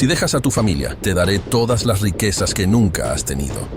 Si dejas a tu familia, te daré todas las riquezas que nunca has tenido.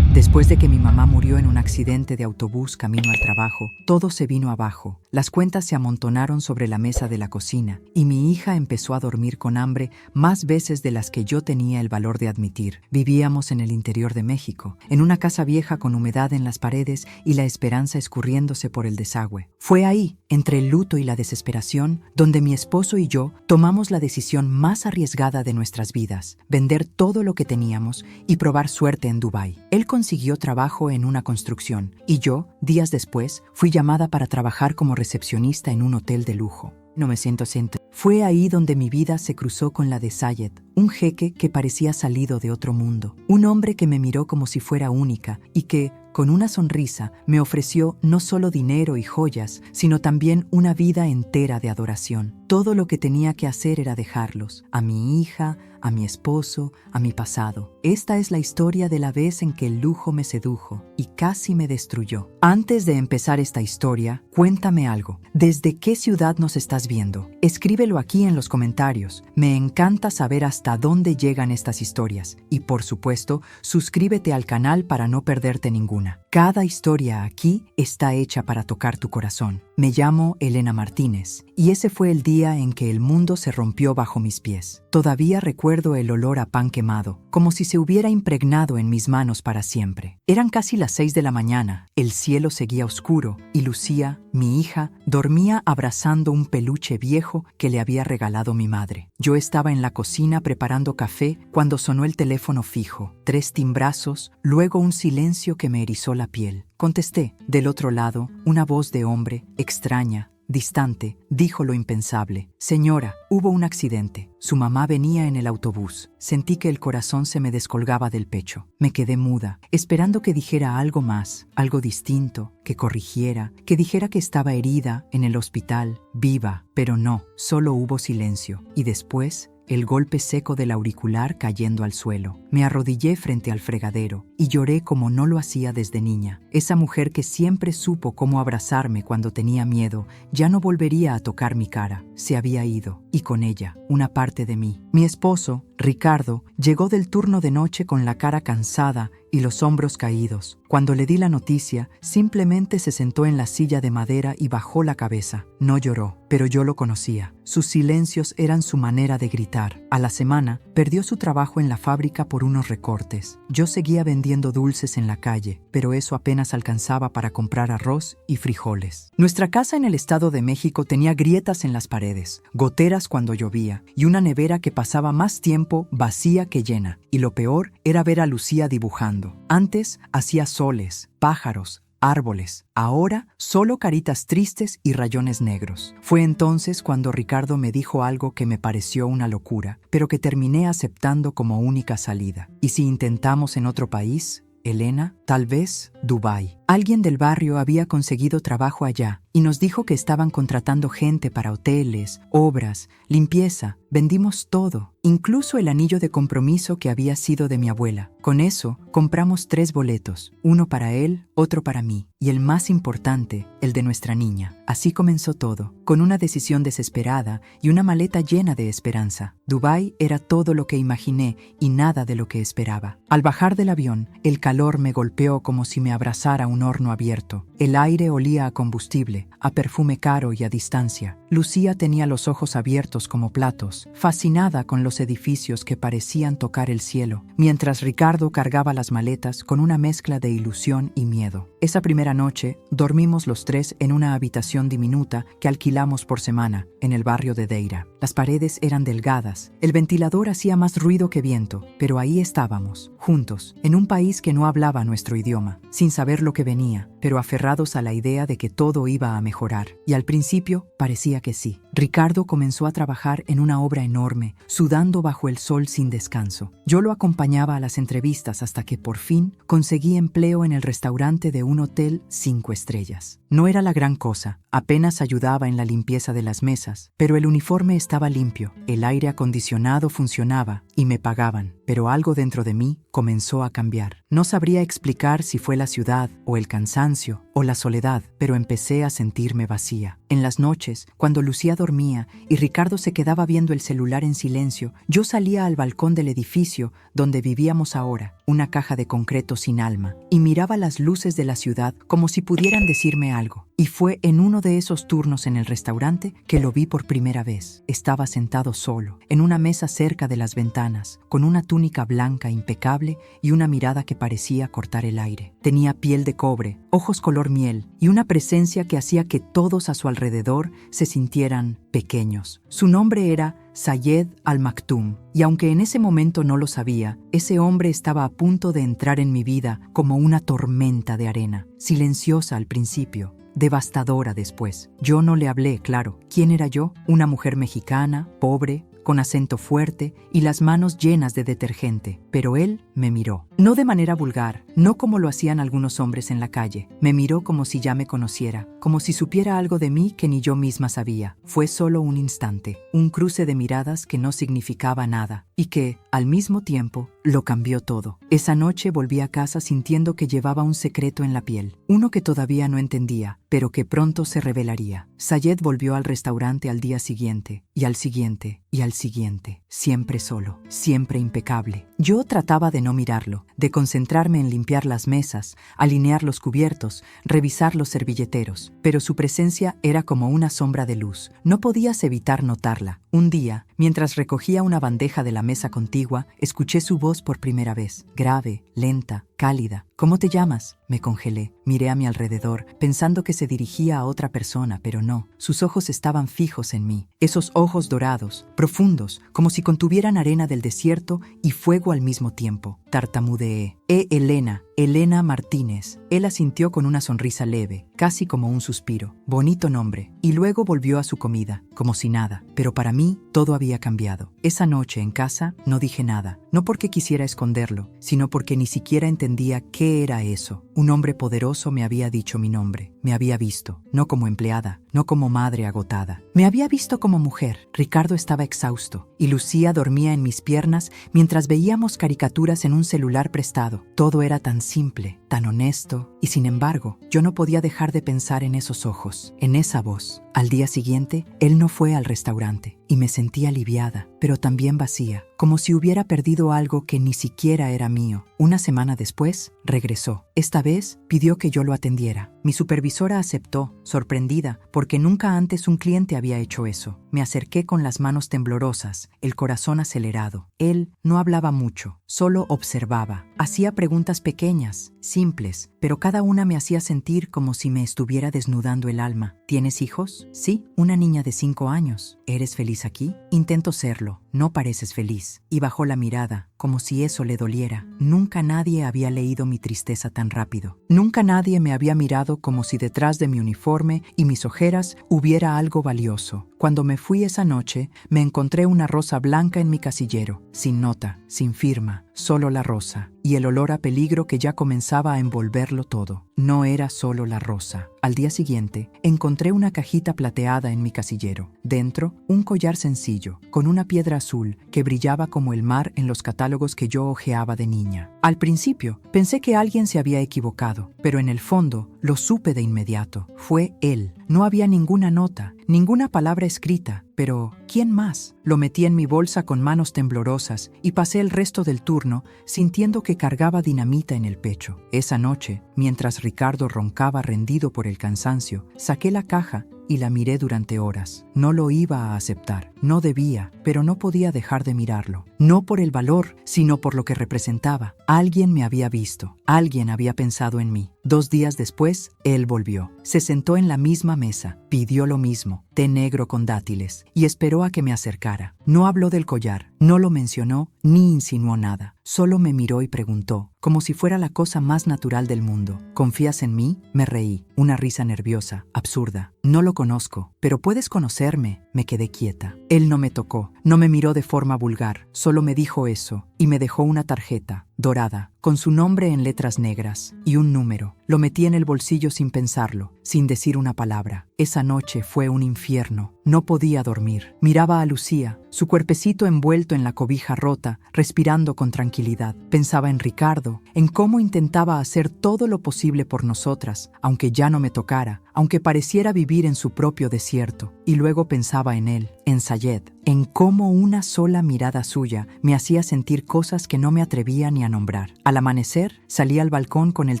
Después de que mi mamá murió en un accidente de autobús camino al trabajo, todo se vino abajo. Las cuentas se amontonaron sobre la mesa de la cocina y mi hija empezó a dormir con hambre más veces de las que yo tenía el valor de admitir. Vivíamos en el interior de México, en una casa vieja con humedad en las paredes y la esperanza escurriéndose por el desagüe. Fue ahí, entre el luto y la desesperación, donde mi esposo y yo tomamos la decisión más arriesgada de nuestras vidas: vender todo lo que teníamos y probar suerte en Dubái. Él consiguió trabajo en una construcción y yo, días después, fui llamada para trabajar como recepcionista en un hotel de lujo. 1960. Fue ahí donde mi vida se cruzó con la de Sayed, un jeque que parecía salido de otro mundo. Un hombre que me miró como si fuera única y que, con una sonrisa, me ofreció no solo dinero y joyas, sino también una vida entera de adoración. Todo lo que tenía que hacer era dejarlos, a mi hija, a mi esposo, a mi pasado. Esta es la historia de la vez en que el lujo me sedujo y casi me destruyó. Antes de empezar esta historia, cuéntame algo. ¿Desde qué ciudad nos estás viendo? Escríbelo aquí en los comentarios. Me encanta saber hasta dónde llegan estas historias. Y por supuesto, suscríbete al canal para no perderte ninguna. Cada historia aquí está hecha para tocar tu corazón. Me llamo Elena Martínez y ese fue el día en que el mundo se rompió bajo mis pies. Todavía recuerdo el olor a pan quemado, como si se hubiera impregnado en mis manos para siempre. Eran casi las 6 de la mañana, el cielo seguía oscuro y Lucía, mi hija, dormía abrazando un peluche viejo que le había regalado mi madre. Yo estaba en la cocina preparando café cuando sonó el teléfono fijo. 3 timbrazos, luego un silencio que me erizó la piel. Contesté. Del otro lado, una voz de hombre, extraña, distante, dijo lo impensable. Señora, hubo un accidente. Su mamá venía en el autobús. Sentí que el corazón se me descolgaba del pecho. Me quedé muda, esperando que dijera algo más, algo distinto, que corrigiera, que dijera que estaba herida, en el hospital, viva. Pero no, solo hubo silencio. Y después, el golpe seco del auricular cayendo al suelo. Me arrodillé frente al fregadero y lloré como no lo hacía desde niña. Esa mujer que siempre supo cómo abrazarme cuando tenía miedo, ya no volvería a tocar mi cara. Se había ido, y con ella, una parte de mí. Mi esposo, Ricardo, llegó del turno de noche con la cara cansada y los hombros caídos. Cuando le di la noticia, simplemente se sentó en la silla de madera y bajó la cabeza. No lloró, pero yo lo conocía. Sus silencios eran su manera de gritar. A la semana, perdió su trabajo en la fábrica por unos recortes. Yo seguía vendiendo dulces en la calle, pero eso apenas alcanzaba para comprar arroz y frijoles. Nuestra casa en el Estado de México tenía grietas en las paredes, goteras cuando llovía y una nevera que pasaba más tiempo vacía que llena. Y lo peor era ver a Lucía dibujando. Antes hacía soles, pájaros, árboles. Ahora, solo caritas tristes y rayones negros. Fue entonces cuando Ricardo me dijo algo que me pareció una locura, pero que terminé aceptando como única salida. ¿Y si intentamos en otro país, Elena? Tal vez Dubái. Alguien del barrio había conseguido trabajo allá y nos dijo que estaban contratando gente para hoteles, obras, limpieza. Vendimos todo, incluso el anillo de compromiso que había sido de mi abuela. Con eso, compramos 3 boletos, uno para él, otro para mí, y el más importante, el de nuestra niña. Así comenzó todo, con una decisión desesperada y una maleta llena de esperanza. Dubái era todo lo que imaginé y nada de lo que esperaba. Al bajar del avión, el calor me golpeó como si me abrazara un horno abierto. El aire olía a combustible, a perfume caro y a distancia. Lucía tenía los ojos abiertos como platos, fascinada con los edificios que parecían tocar el cielo, mientras Ricardo cargaba las maletas con una mezcla de ilusión y miedo. Esa primera noche, dormimos los 3 en una habitación diminuta que alquilamos por semana, en el barrio de Deira. Las paredes eran delgadas, el ventilador hacía más ruido que viento, pero ahí estábamos, juntos, en un país que no hablaba nuestro idioma, sin saber lo que venía, pero aferrados a la idea de que todo iba a mejorar. Y al principio parecía que sí. Ricardo comenzó a trabajar en una obra enorme, sudando bajo el sol sin descanso. Yo lo acompañaba a las entrevistas hasta que por fin conseguí empleo en el restaurante de un hotel 5 estrellas. No era la gran cosa, apenas ayudaba en la limpieza de las mesas, pero el uniforme estaba limpio, el aire acondicionado funcionaba y me pagaban, pero algo dentro de mí comenzó a cambiar. No sabría explicar si fue la ciudad o el cansancio o la soledad, pero empecé a sentirme vacía. En las noches, cuando Lucía dormía y Ricardo se quedaba viendo el celular en silencio, yo salía al balcón del edificio donde vivíamos ahora, una caja de concreto sin alma, y miraba las luces de la ciudad como si pudieran decirme algo. Y fue en uno de esos turnos en el restaurante que lo vi por primera vez. Estaba sentado solo, en una mesa cerca de las ventanas, con una túnica blanca impecable y una mirada que parecía cortar el aire. Tenía piel de cobre, ojos color miel y una presencia que hacía que todos a su alrededor se sintieran pequeños. Su nombre era Sayed Al-Maktoum, y aunque en ese momento no lo sabía, ese hombre estaba a punto de entrar en mi vida como una tormenta de arena, silenciosa al principio, devastadora después. Yo no le hablé, claro. ¿Quién era yo? Una mujer mexicana, pobre, con acento fuerte y las manos llenas de detergente, pero él me miró. No de manera vulgar, no como lo hacían algunos hombres en la calle. Me miró como si ya me conociera, como si supiera algo de mí que ni yo misma sabía. Fue solo un instante, un cruce de miradas que no significaba nada y que, al mismo tiempo, lo cambió todo. Esa noche volví a casa sintiendo que llevaba un secreto en la piel, uno que todavía no entendía, pero que pronto se revelaría. Sayed volvió al restaurante al día siguiente, y al siguiente, y al siguiente, siempre solo, siempre impecable. Yo trataba de no mirarlo, de concentrarme en limpiar las mesas, alinear los cubiertos, revisar los servilleteros, pero su presencia era como una sombra de luz. No podías evitar notarla. Un día, mientras recogía una bandeja de la mesa contigua, escuché su voz por primera vez, grave, lenta, cálida. ¿Cómo te llamas? Me congelé. Miré a mi alrededor, pensando que se dirigía a otra persona, pero no. Sus ojos estaban fijos en mí. Esos ojos dorados, profundos, como si contuvieran arena del desierto y fuego al mismo tiempo. Tartamudeé. Elena. Elena Martínez. Él asintió con una sonrisa leve, casi como un suspiro. Bonito nombre. Y luego volvió a su comida, como si nada. Pero para mí, todo había cambiado. Esa noche en casa no dije nada. No porque quisiera esconderlo, sino porque ni siquiera entendía qué era eso. Un hombre poderoso me había dicho mi nombre. Me había visto, no como empleada, no como madre agotada. Me había visto como mujer. Ricardo estaba exhausto y Lucía dormía en mis piernas mientras veíamos caricaturas en un celular prestado. Todo era tan simple, tan honesto, y sin embargo, yo no podía dejar de pensar en esos ojos, en esa voz. Al día siguiente, él no fue al restaurante y me sentí aliviada, pero también vacía, como si hubiera perdido algo que ni siquiera era mío. Una semana después, regresó. Esta vez, pidió que yo lo atendiera. Mi supervisora aceptó, sorprendida, porque nunca antes un cliente había hecho eso. Me acerqué con las manos temblorosas, el corazón acelerado. Él no hablaba mucho, solo observaba. Hacía preguntas pequeñas, simples, pero cada una me hacía sentir como si me estuviera desnudando el alma. ¿Tienes hijos? Sí, una niña de 5 años. ¿Eres feliz aquí? Intento serlo. No pareces feliz. Y bajó la mirada, como si eso le doliera. Nunca nadie había leído mi tristeza tan rápido. Nunca nadie me había mirado como si detrás de mi uniforme y mis ojeras hubiera algo valioso. Cuando me fui esa noche, me encontré una rosa blanca en mi casillero, sin nota, sin firma, solo la rosa, y el olor a peligro que ya comenzaba a envolverlo todo. No era solo la rosa. Al día siguiente, encontré una cajita plateada en mi casillero. Dentro, un collar sencillo, con una piedra azul que brillaba como el mar en los catálogos que yo hojeaba de niña. Al principio, pensé que alguien se había equivocado, pero en el fondo, lo supe de inmediato. Fue él. No había ninguna nota, ninguna palabra escrita, pero ¿quién más? Lo metí en mi bolsa con manos temblorosas y pasé el resto del turno sintiendo que cargaba dinamita en el pecho. Esa noche, mientras Ricardo roncaba rendido por el cansancio, saqué la caja y la miré durante horas. No lo iba a aceptar, no debía, pero no podía dejar de mirarlo. No por el valor, sino por lo que representaba. Alguien me había visto, alguien había pensado en mí. 2 días después, él volvió. Se sentó en la misma mesa, pidió lo mismo, té negro con dátiles, y esperó a que me acercara. No habló del collar, no lo mencionó, ni insinuó nada. Solo me miró y preguntó, como si fuera la cosa más natural del mundo. ¿Confías en mí? Me reí, una risa nerviosa, absurda. No lo conozco, pero puedes conocerme. Me quedé quieta. Él no me tocó, no me miró de forma vulgar, solo me dijo eso, y me dejó una tarjeta. dorada, con su nombre en letras negras y un número. Lo metí en el bolsillo sin pensarlo, sin decir una palabra. Esa noche fue un infierno. No podía dormir. Miraba a Lucía, su cuerpecito envuelto en la cobija rota, respirando con tranquilidad. Pensaba en Ricardo, en cómo intentaba hacer todo lo posible por nosotras, aunque ya no me tocara, aunque pareciera vivir en su propio desierto. Y luego pensaba en él, en Sayed, en cómo una sola mirada suya me hacía sentir cosas que no me atrevía ni a nombrar. Al amanecer, salí al balcón con el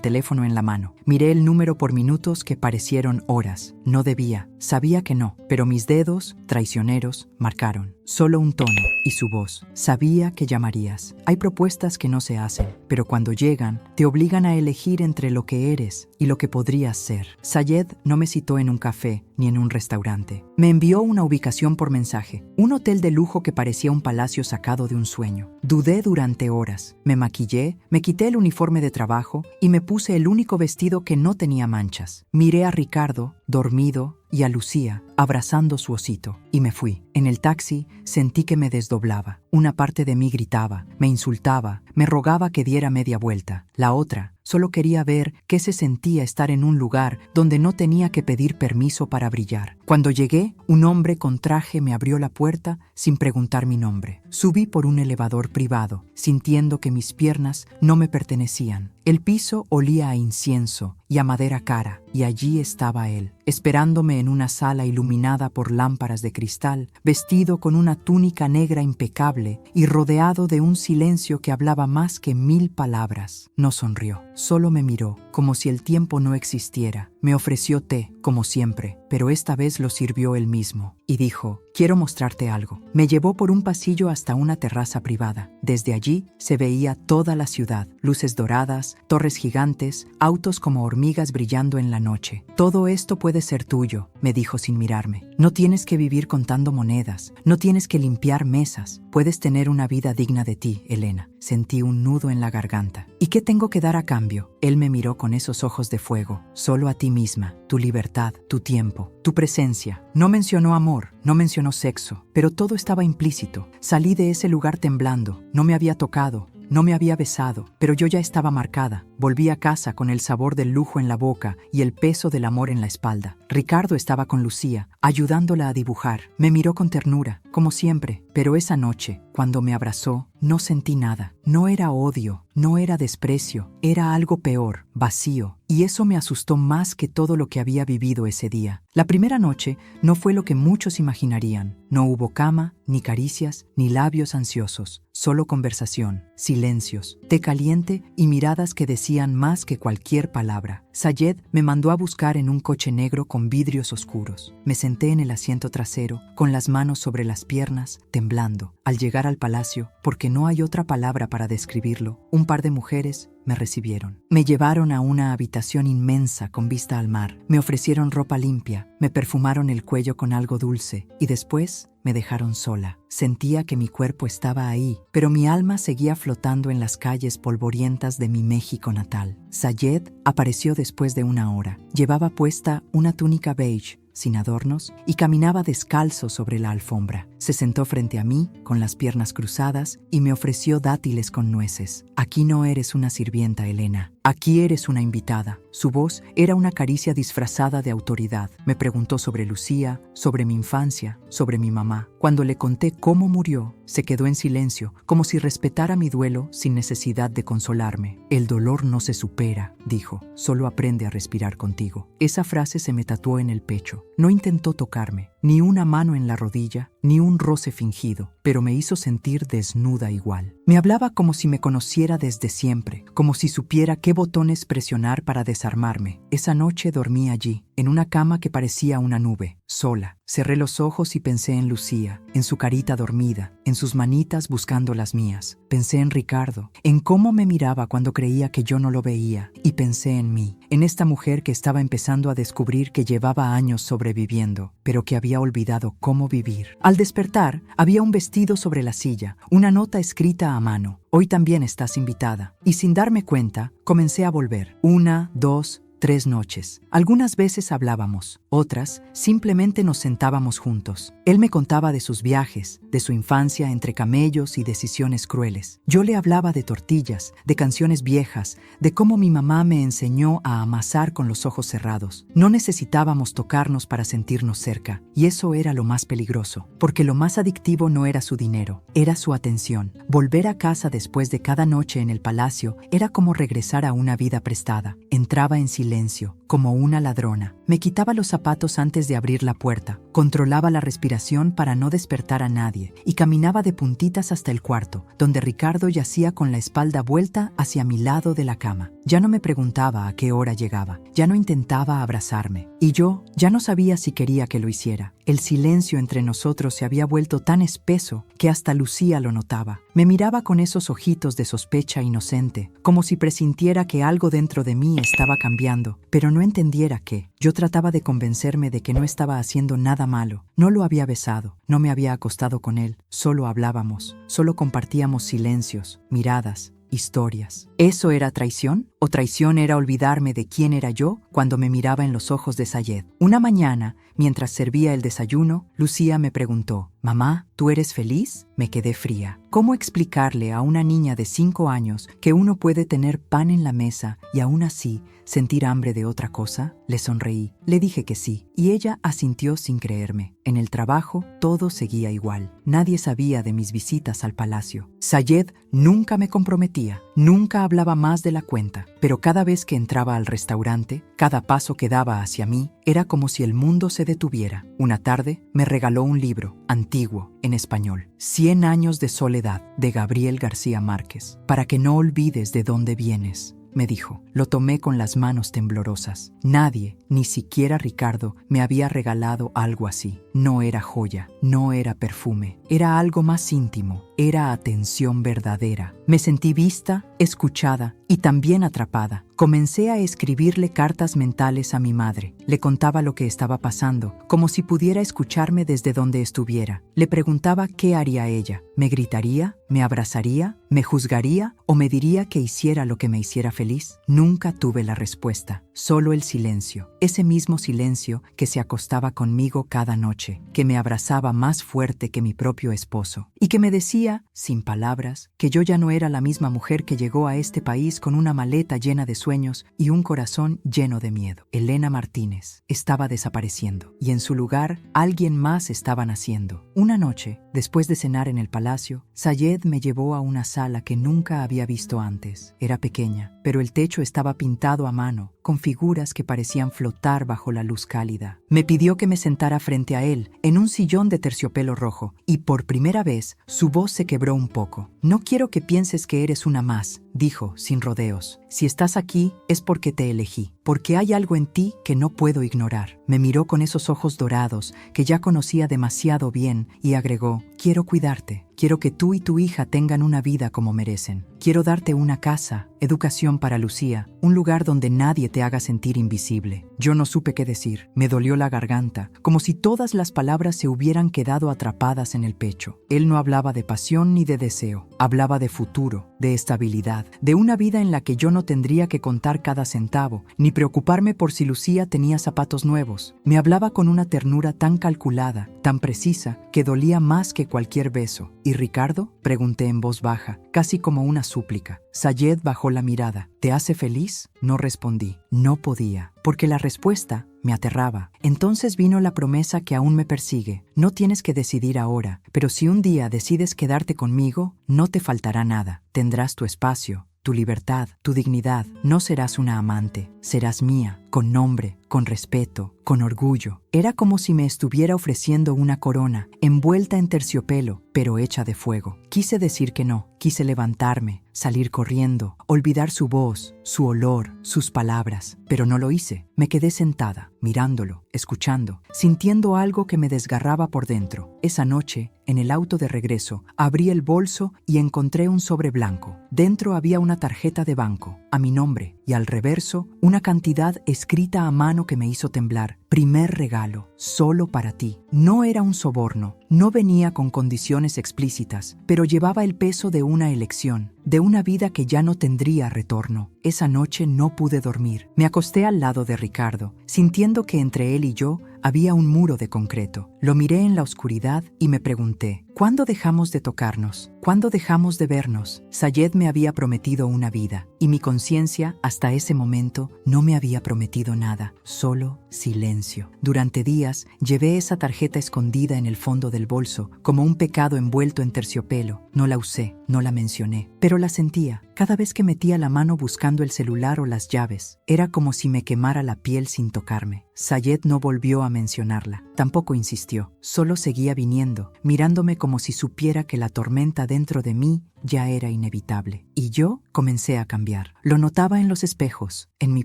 teléfono en la mano. Miré el número por minutos que parecieron horas. No debía, sabía que no, pero mis dedos, traicioneros, marcaron. Solo un tono y su voz. Sabía que llamarías. Hay propuestas que no se hacen, pero cuando llegan, te obligan a elegir entre lo que eres y lo que podrías ser. Sayed no me citó en un café ni en un restaurante. Me envió una ubicación por mensaje, un hotel de lujo que parecía un palacio sacado de un sueño. Dudé durante horas. Me maquillé, me quité el uniforme de trabajo y me puse el único vestido que no tenía manchas. Miré a Ricardo, dormido, y a Lucía, abrazando su osito, y me fui. En el taxi sentí que me desdoblaba. Una parte de mí gritaba, me insultaba, me rogaba que diera media vuelta. La otra solo quería ver qué se sentía estar en un lugar donde no tenía que pedir permiso para brillar. Cuando llegué, un hombre con traje me abrió la puerta sin preguntar mi nombre. Subí por un elevador privado, sintiendo que mis piernas no me pertenecían. El piso olía a incienso y a madera cara, y allí estaba él, esperándome en una sala iluminada por lámparas de cristal, vestido con una túnica negra impecable y rodeado de un silencio que hablaba más que 1000 palabras. No sonrió, solo me miró, como si el tiempo no existiera. Me ofreció té, como siempre, pero esta vez lo sirvió él mismo, y dijo: «Quiero mostrarte algo». Me llevó por un pasillo hasta una terraza privada. Desde allí se veía toda la ciudad, luces doradas, torres gigantes, autos como hormigas brillando en la noche. «Todo esto puede ser tuyo», me dijo sin mirarme. «No tienes que vivir contando monedas, no tienes que limpiar mesas, puedes tener una vida digna de ti, Elena». Sentí un nudo en la garganta. «¿Y qué tengo que dar a cambio?». Él me miró con esos ojos de fuego. «Solo a ti misma, tu libertad, tu tiempo, tu presencia». No mencionó amor, no mencionó sexo, pero todo estaba implícito. Salí de ese lugar temblando, no me había tocado, no me había besado, pero yo ya estaba marcada. Volví a casa con el sabor del lujo en la boca y el peso del amor en la espalda. Ricardo estaba con Lucía, ayudándola a dibujar. Me miró con ternura, como siempre, pero esa noche, cuando me abrazó, no sentí nada. No era odio, no era desprecio, era algo peor, vacío, y eso me asustó más que todo lo que había vivido ese día. La primera noche no fue lo que muchos imaginarían. No hubo cama, ni caricias, ni labios ansiosos, solo conversación, silencios, té caliente y miradas que decían más que cualquier palabra. Sayed me mandó a buscar en un coche negro con vidrios oscuros. Me senté en el asiento trasero, con las manos sobre las piernas, temblando. Al llegar al palacio, porque no hay otra palabra para describirlo, un par de mujeres me recibieron. Me llevaron a una habitación inmensa con vista al mar. Me ofrecieron ropa limpia, me perfumaron el cuello con algo dulce y después me dejaron sola. Sentía que mi cuerpo estaba ahí, pero mi alma seguía flotando en las calles polvorientas de mi México natal. Sayed apareció después de una hora. Llevaba puesta una túnica beige, sin adornos, y caminaba descalzo sobre la alfombra. Se sentó frente a mí, con las piernas cruzadas, y me ofreció dátiles con nueces. «Aquí no eres una sirvienta, Elena. Aquí eres una invitada». Su voz era una caricia disfrazada de autoridad. Me preguntó sobre Lucía, sobre mi infancia, sobre mi mamá. Cuando le conté cómo murió, se quedó en silencio, como si respetara mi duelo sin necesidad de consolarme. «El dolor no se supera», dijo, «solo aprende a respirar contigo». Esa frase se me tatuó en el pecho. No intentó tocarme, ni una mano en la rodilla, ni un roce fingido, pero me hizo sentir desnuda igual. Me hablaba como si me conociera desde siempre, como si supiera qué botones presionar para desarmarme. Esa noche dormí allí, en una cama que parecía una nube, sola. Cerré los ojos y pensé en Lucía, en su carita dormida, en sus manitas buscando las mías. Pensé en Ricardo, en cómo me miraba cuando creía que yo no lo veía, y pensé en mí, en esta mujer que estaba empezando a descubrir que llevaba años sobreviviendo, pero que había olvidado cómo vivir. Al despertar, había un vestido sobre la silla, una nota escrita a mano: «Hoy también estás invitada». Y sin darme cuenta, comencé a volver. 1, 2, 3 noches. Algunas veces hablábamos, otras simplemente nos sentábamos juntos. Él me contaba de sus viajes, de su infancia entre camellos y decisiones crueles. Yo le hablaba de tortillas, de canciones viejas, de cómo mi mamá me enseñó a amasar con los ojos cerrados. No necesitábamos tocarnos para sentirnos cerca, y eso era lo más peligroso, porque lo más adictivo no era su dinero, era su atención. Volver a casa después de cada noche en el palacio era como regresar a una vida prestada. Entraba en silencio, como una ladrona. Me quitaba los zapatos antes de abrir la puerta, controlaba la respiración para no despertar a nadie y caminaba de puntitas hasta el cuarto, donde Ricardo yacía con la espalda vuelta hacia mi lado de la cama. Ya no me preguntaba a qué hora llegaba, ya no intentaba abrazarme, y yo ya no sabía si quería que lo hiciera. El silencio entre nosotros se había vuelto tan espeso que hasta Lucía lo notaba. Me miraba con esos ojitos de sospecha inocente, como si presintiera que algo dentro de mí estaba cambiando, pero no entendiera qué. Yo trataba de convencerme de que no estaba haciendo nada malo. No lo había besado, no me había acostado con él, solo hablábamos, solo compartíamos silencios, miradas, historias. ¿Eso era traición? ¿O traición era olvidarme de quién era yo cuando me miraba en los ojos de Sayed? Una mañana, mientras servía el desayuno, Lucía me preguntó: «Mamá, ¿tú eres feliz?». Me quedé fría. ¿Cómo explicarle a una niña de 5 años que uno puede tener pan en la mesa y aún así sentir hambre de otra cosa? Le sonreí. Le dije que sí, y ella asintió sin creerme. En el trabajo, todo seguía igual. Nadie sabía de mis visitas al palacio. Sayed nunca me comprometía, nunca hablaba más de la cuenta, pero cada vez que entraba al restaurante, cada paso que daba hacia mí, era como si el mundo se detuviera. Una tarde, me regaló un libro, antiguo, en español, 100 años de soledad, de Gabriel García Márquez. «Para que no olvides de dónde vienes», me dijo. Lo tomé con las manos temblorosas. Nadie, ni siquiera Ricardo, me había regalado algo así. No era joya, no era perfume, era algo más íntimo, era atención verdadera. Me sentí vista, escuchada y también atrapada. Comencé a escribirle cartas mentales a mi madre. Le contaba lo que estaba pasando, como si pudiera escucharme desde donde estuviera. Le preguntaba qué haría ella. ¿Me gritaría? ¿Me abrazaría? ¿Me juzgaría? ¿O me diría que hiciera lo que me hiciera feliz? Nunca tuve la respuesta, solo el silencio. Ese mismo silencio que se acostaba conmigo cada noche, que me abrazaba más fuerte que mi propio esposo, y que me decía, sin palabras, que yo ya no era la misma mujer que llegó a este país con una maleta llena de sueños y un corazón lleno de miedo. Elena Martínez estaba desapareciendo, y en su lugar alguien más estaba naciendo. Una noche, después de cenar en el palacio, Sayed me llevó a una sala que nunca había visto antes. Era pequeña, pero el techo estaba pintado a mano, con figuras que parecían flotar bajo la luz cálida. Me pidió que me sentara frente a él, en un sillón de terciopelo rojo, y por primera vez su voz se quebró un poco. «No quiero que pienses que eres una más», dijo, sin rodeos. «Si estás aquí es porque te elegí, porque hay algo en ti que no puedo ignorar». Me miró con esos ojos dorados que ya conocía demasiado bien y agregó: «Quiero cuidarte. Quiero que tú y tu hija tengan una vida como merecen. Quiero darte una casa, educación para Lucía, un lugar donde nadie te haga sentir invisible». Yo no supe qué decir. Me dolió la garganta, como si todas las palabras se hubieran quedado atrapadas en el pecho. Él no hablaba de pasión ni de deseo. Hablaba de futuro, de estabilidad, de una vida en la que yo no tendría que contar cada centavo, ni preocuparme por si Lucía tenía zapatos nuevos. Me hablaba con una ternura tan calculada, tan precisa, que dolía más que cualquier beso. «¿Y Ricardo?», pregunté en voz baja, casi como una súplica. Sayed bajó la mirada. «¿Te hace feliz?». No respondí. No podía, porque la respuesta me aterraba. Entonces vino la promesa que aún me persigue. «No tienes que decidir ahora, pero si un día decides quedarte conmigo, no te faltará nada. Tendrás tu espacio, tu libertad, tu dignidad. No serás una amante, serás mía, con nombre, con respeto, con orgullo». Era como si me estuviera ofreciendo una corona, envuelta en terciopelo, pero hecha de fuego. Quise decir que no, quise levantarme, salir corriendo, olvidar su voz, su olor, sus palabras, pero no lo hice. Me quedé sentada, mirándolo, escuchando, sintiendo algo que me desgarraba por dentro. Esa noche, en el auto de regreso, abrí el bolso y encontré un sobre blanco. Dentro había una tarjeta de banco, a mi nombre, y al reverso, una cantidad escrita a mano mano que me hizo temblar. Primer regalo, solo para ti. No era un soborno, no venía con condiciones explícitas, pero llevaba el peso de una elección, de una vida que ya no tendría retorno. Esa noche no pude dormir. Me acosté al lado de Ricardo, sintiendo que entre él y yo había un muro de concreto. Lo miré en la oscuridad y me pregunté, ¿cuándo dejamos de tocarnos? ¿Cuándo dejamos de vernos? Sayed me había prometido una vida, y mi conciencia, hasta ese momento, no me había prometido nada, solo silencio. Durante días, llevé esa tarjeta escondida en el fondo del bolso, como un pecado envuelto en terciopelo. No la usé, no la mencioné, pero la sentía. Cada vez que metía la mano buscando el celular o las llaves, era como si me quemara la piel sin tocarme. Sayed no volvió a mencionarla, tampoco insistió, solo seguía viniendo, mirándome como si supiera que la tormenta dentro de mí ya era inevitable. Y yo comencé a cambiar. Lo notaba en los espejos, en mi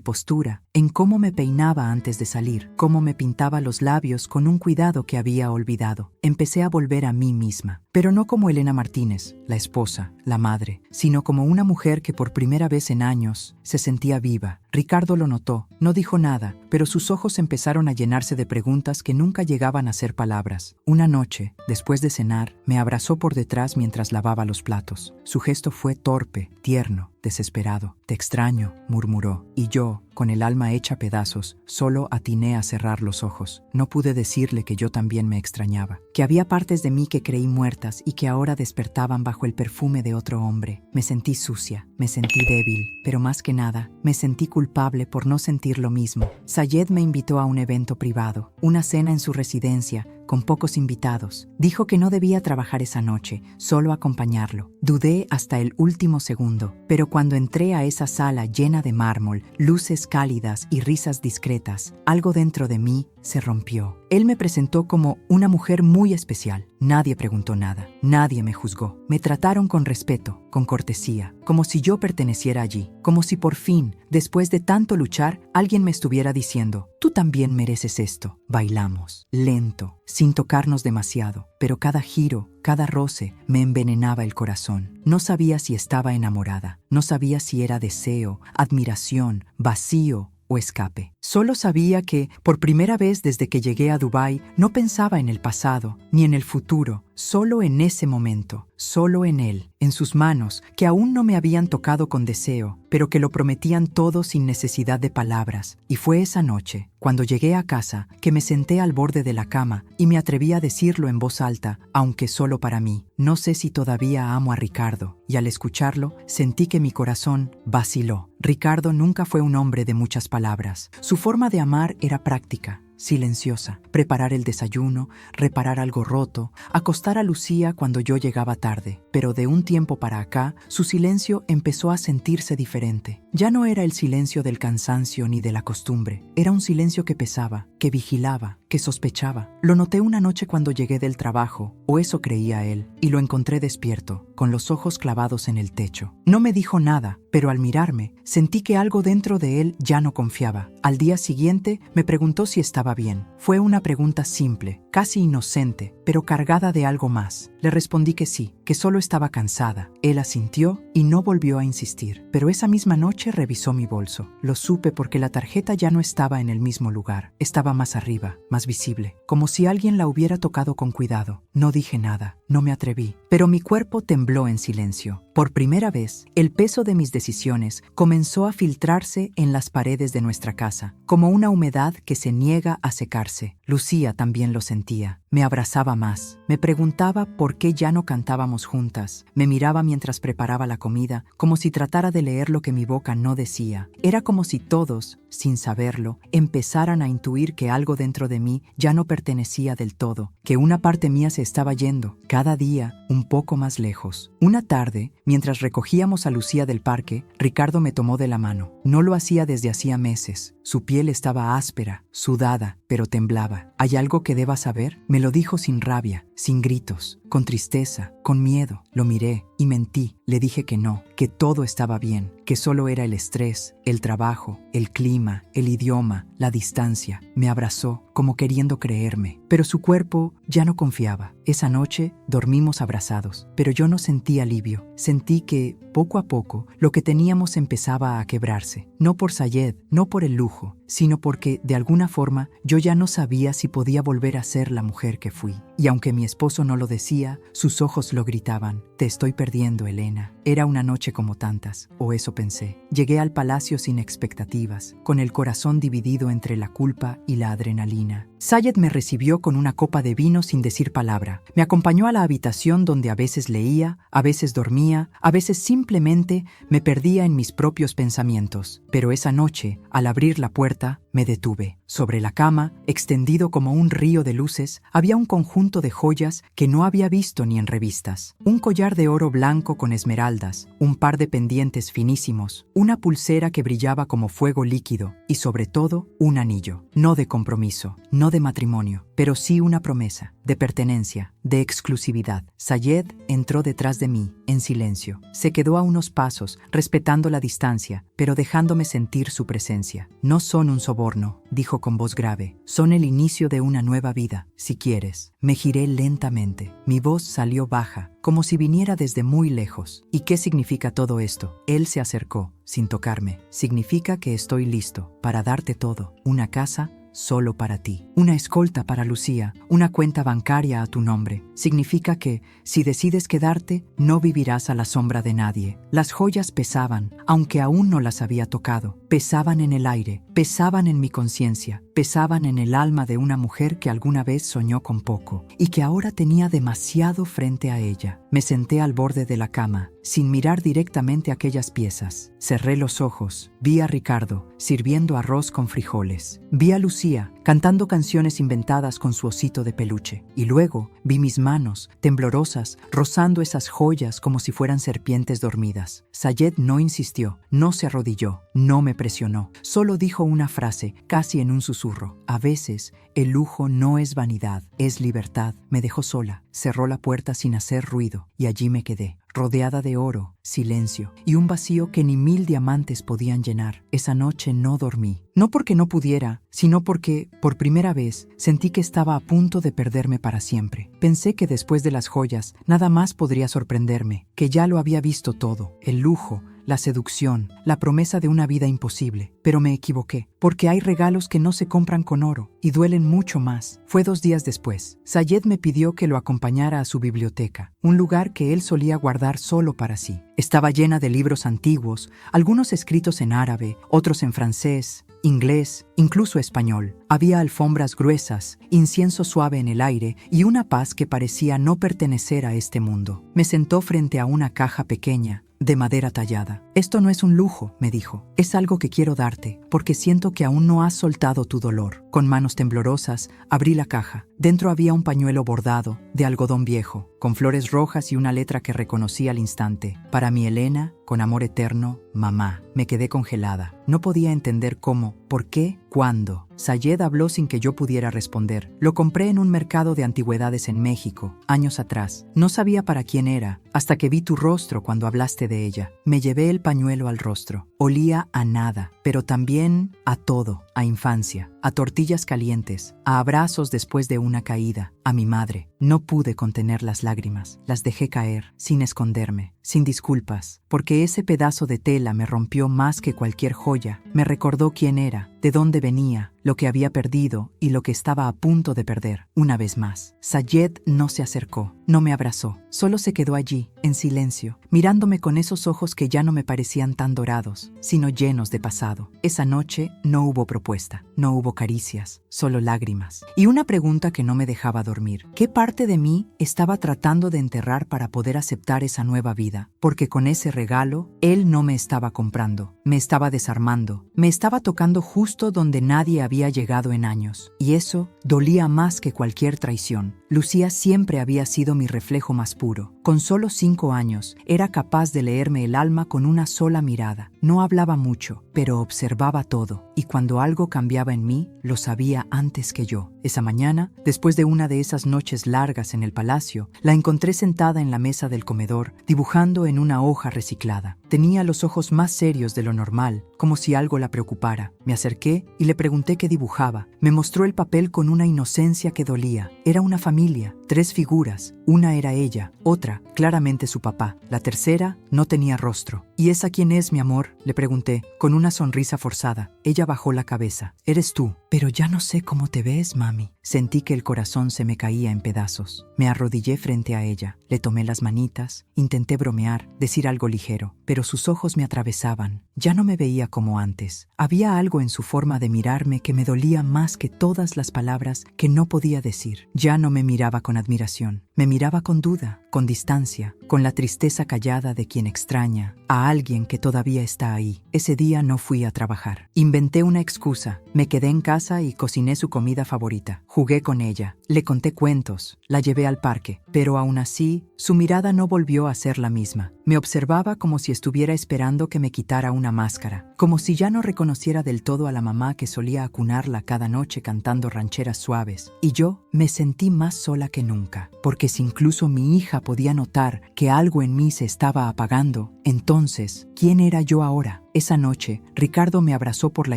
postura, en cómo me peinaba antes de salir, cómo me pintaba los labios con un cuidado que había olvidado. Empecé a volver a mí misma, pero no como Elena Martínez, la esposa, la madre, sino como una mujer que por primera vez en años se sentía viva. Ricardo lo notó, no dijo nada, pero sus ojos empezaron a llenarse de preguntas que nunca llegaban a ser palabras. Una noche, después de cenar, me abrazó por detrás mientras lavaba los platos. Su gesto fue torpe, tierno, desesperado. «Te extraño», murmuró, y yo, con el alma hecha pedazos, solo atiné a cerrar los ojos. No pude decirle que yo también me extrañaba, que había partes de mí que creí muertas y que ahora despertaban bajo el perfume de otro hombre. Me sentí sucia, me sentí débil, pero más que nada, me sentí culpable por no sentir lo mismo. Sayed me invitó a un evento privado, una cena en su residencia, con pocos invitados. Dijo que no debía trabajar esa noche, solo acompañarlo. Dudé hasta el último segundo, pero cuando entré a esa sala llena de mármol, luces cálidas y risas discretas, algo dentro de mí se rompió. Él me presentó como una mujer muy especial. Nadie preguntó nada, nadie me juzgó. Me trataron con respeto, con cortesía, como si yo perteneciera allí, como si por fin, después de tanto luchar, alguien me estuviera diciendo, «Tú también mereces esto». Bailamos, lento, sin tocarnos demasiado, pero cada giro, cada roce me envenenaba el corazón. No sabía si estaba enamorada, no sabía si era deseo, admiración, vacío o escape. Solo sabía que, por primera vez desde que llegué a Dubái, no pensaba en el pasado ni en el futuro, solo en ese momento, solo en él, en sus manos, que aún no me habían tocado con deseo, pero que lo prometían todo sin necesidad de palabras. Y fue esa noche, cuando llegué a casa, que me senté al borde de la cama y me atreví a decirlo en voz alta, aunque solo para mí. No sé si todavía amo a Ricardo, y al escucharlo, sentí que mi corazón vaciló. Ricardo nunca fue un hombre de muchas palabras. Su forma de amar era práctica, silenciosa. Preparar el desayuno, reparar algo roto, acostar a Lucía cuando yo llegaba tarde. Pero de un tiempo para acá, su silencio empezó a sentirse diferente. Ya no era el silencio del cansancio ni de la costumbre. Era un silencio que pesaba, que vigilaba, que sospechaba. Lo noté una noche cuando llegué del trabajo, o eso creía él, y lo encontré despierto, con los ojos clavados en el techo. No me dijo nada, pero al mirarme, sentí que algo dentro de él ya no confiaba. Al día siguiente, me preguntó si estaba bien. Fue una pregunta simple, casi inocente, pero cargada de algo más. Le respondí que sí, que solo estaba cansada. Él asintió y no volvió a insistir. Pero esa misma noche revisó mi bolso. Lo supe porque la tarjeta ya no estaba en el mismo lugar. Estaba más arriba, más visible, como si alguien la hubiera tocado con cuidado. No dije nada, no me atreví, pero mi cuerpo tembló en silencio. Por primera vez, el peso de mis decisiones comenzó a filtrarse en las paredes de nuestra casa, como una humedad que se niega a secarse. Lucía también lo sentía. Me abrazaba más. Me preguntaba por qué ya no cantábamos juntas. Me miraba mientras preparaba la comida, como si tratara de leer lo que mi boca no decía. Era como si todos, sin saberlo, empezaran a intuir que algo dentro de mí ya no pertenecía del todo, que una parte mía se estaba yendo, cada día un poco más lejos. Una tarde, mientras recogíamos a Lucía del parque, Ricardo me tomó de la mano. No lo hacía desde hacía meses. Su piel estaba áspera, sudada, pero temblaba. ¿Hay algo que deba saber? Me lo dijo sin rabia, sin gritos, con tristeza, con miedo. Lo miré y mentí. Le dije que no, que todo estaba bien, que solo era el estrés, el trabajo, el clima, el idioma, la distancia. Me abrazó, como queriendo creerme, pero su cuerpo ya no confiaba. Esa noche dormimos abrazados, pero yo no sentí alivio. Sentí que, poco a poco, lo que teníamos empezaba a quebrarse. No por Sayed, no por el lujo, sino porque, de alguna forma, yo ya no sabía si podía volver a ser la mujer que fui. Y aunque mi esposo no lo decía, sus ojos lo gritaban. Te estoy perdiendo, Elena. Era una noche como tantas, o eso pensé. Llegué al palacio sin expectativas, con el corazón dividido entre la culpa y la adrenalina. Sayed me recibió con una copa de vino sin decir palabra. Me acompañó a la habitación donde a veces leía, a veces dormía, a veces simplemente me perdía en mis propios pensamientos. Pero esa noche, al abrir la puerta, me detuve. Sobre la cama, extendido como un río de luces, había un conjunto de joyas que no había visto ni en revistas. Un collar de oro blanco con esmeraldas, un par de pendientes finísimos, una pulsera que brillaba como fuego líquido y, sobre todo, un anillo. No de compromiso, no de matrimonio, pero sí una promesa, de pertenencia, de exclusividad. Sayed entró detrás de mí, en silencio. Se quedó a unos pasos, respetando la distancia, pero dejándome sentir su presencia. No son un soborno, dijo con voz grave. Son el inicio de una nueva vida, si quieres. Me giré lentamente. Mi voz salió baja, como si viniera desde muy lejos. ¿Y qué significa todo esto? Él se acercó, sin tocarme. Significa que estoy listo para darte todo. Una casa solo para ti. Una escolta para Lucía, una cuenta bancaria a tu nombre. Significa que, si decides quedarte, no vivirás a la sombra de nadie. Las joyas pesaban, aunque aún no las había tocado. Pesaban en el aire, pesaban en mi conciencia, pesaban en el alma de una mujer que alguna vez soñó con poco y que ahora tenía demasiado frente a ella. Me senté al borde de la cama, sin mirar directamente aquellas piezas. Cerré los ojos, vi a Ricardo sirviendo arroz con frijoles. Vi a Lucía cantando canciones inventadas con su osito de peluche. Y luego vi mis manos, temblorosas, rozando esas joyas como si fueran serpientes dormidas. Sayed no insistió, no se arrodilló, no me presionó. Solo dijo una frase, casi en un susurro. A veces, el lujo no es vanidad, es libertad. Me dejó sola, cerró la puerta sin hacer ruido, y allí me quedé, rodeada de oro, silencio y un vacío que ni 1000 diamantes podían llenar. Esa noche no dormí. No porque no pudiera, sino porque, por primera vez, sentí que estaba a punto de perderme para siempre. Pensé que después de las joyas, nada más podría sorprenderme, que ya lo había visto todo, el lujo, la seducción, la promesa de una vida imposible. Pero me equivoqué, porque hay regalos que no se compran con oro y duelen mucho más. Fue 2 días después. Sayed me pidió que lo acompañara a su biblioteca, un lugar que él solía guardar solo para sí. Estaba llena de libros antiguos, algunos escritos en árabe, otros en francés, inglés, incluso español. Había alfombras gruesas, incienso suave en el aire y una paz que parecía no pertenecer a este mundo. Me sentó frente a una caja pequeña, de madera tallada. Esto no es un lujo, me dijo. Es algo que quiero darte, porque siento que aún no has soltado tu dolor. Con manos temblorosas, abrí la caja. Dentro había un pañuelo bordado, de algodón viejo, con flores rojas y una letra que reconocí al instante. Para mi Elena, con amor eterno, mamá. Me quedé congelada. No podía entender cómo, por qué, cuándo. Sayed habló sin que yo pudiera responder. Lo compré en un mercado de antigüedades en México, años atrás. No sabía para quién era, hasta que vi tu rostro cuando hablaste de ella. Me llevé el pañuelo al rostro. Olía a nada, pero también a todo, a infancia, a tortillas calientes, a abrazos después de una caída, a mi madre. No pude contener las lágrimas. Las dejé caer, sin esconderme, sin disculpas, porque ese pedazo de tela me rompió más que cualquier joya. Me recordó quién era, de dónde venía, lo que había perdido y lo que estaba a punto de perder. Una vez más, Sayed no se acercó, no me abrazó, solo se quedó allí, en silencio, mirándome con esos ojos que ya no me parecían tan dorados, sino llenos de pasado. Esa noche no hubo propuesta, no hubo caricias, solo lágrimas. Y una pregunta que no me dejaba dormir. ¿Qué parte de mí estaba tratando de enterrar para poder aceptar esa nueva vida? Porque con ese regalo, él no me estaba comprando, me estaba desarmando, me estaba tocando justo donde nadie había llegado en años. Y eso dolía más que cualquier traición. Lucía siempre había sido mi reflejo más puro. Con solo 5 años, era capaz de leerme el alma con una sola mirada. No hablaba mucho, pero observaba todo, y cuando algo cambiaba en mí, lo sabía antes que yo. Esa mañana, después de una de esas noches largas en el palacio, la encontré sentada en la mesa del comedor, dibujando en una hoja reciclada. Tenía los ojos más serios de lo normal, como si algo la preocupara. Me acerqué y le pregunté qué dibujaba. Me mostró el papel con una inocencia que dolía. Era una familia, 3 figuras. Una era ella, otra, claramente su papá. La tercera no tenía rostro. ¿Y esa quién es, mi amor?, le pregunté, con una sonrisa forzada. Ella bajó la cabeza. Eres tú. Pero ya no sé cómo te ves, mami. Sentí que el corazón se me caía en pedazos. Me arrodillé frente a ella. Le tomé las manitas. Intenté bromear, decir algo ligero, pero sus ojos me atravesaban. Ya no me veía como antes. Había algo en su forma de mirarme que me dolía más que todas las palabras que no podía decir. Ya no me miraba con admiración. Me miraba con duda, con distancia, con la tristeza callada de quien extraña a alguien que todavía está ahí. Ese día no fui a trabajar. Inventé una excusa. Me quedé en casa y cociné su comida favorita. Jugué con ella. Le conté cuentos. La llevé al parque. Pero aún así, su mirada no volvió a ser la misma. Me observaba como si estuviera esperando que me quitara una máscara. Como si ya no reconociera del todo a la mamá que solía acunarla cada noche cantando rancheras suaves. Y yo me sentí más sola que nunca. Porque si incluso mi hija podía notar que algo en mí se estaba apagando, entonces, ¿quién era yo ahora? Esa noche, Ricardo me abrazó por la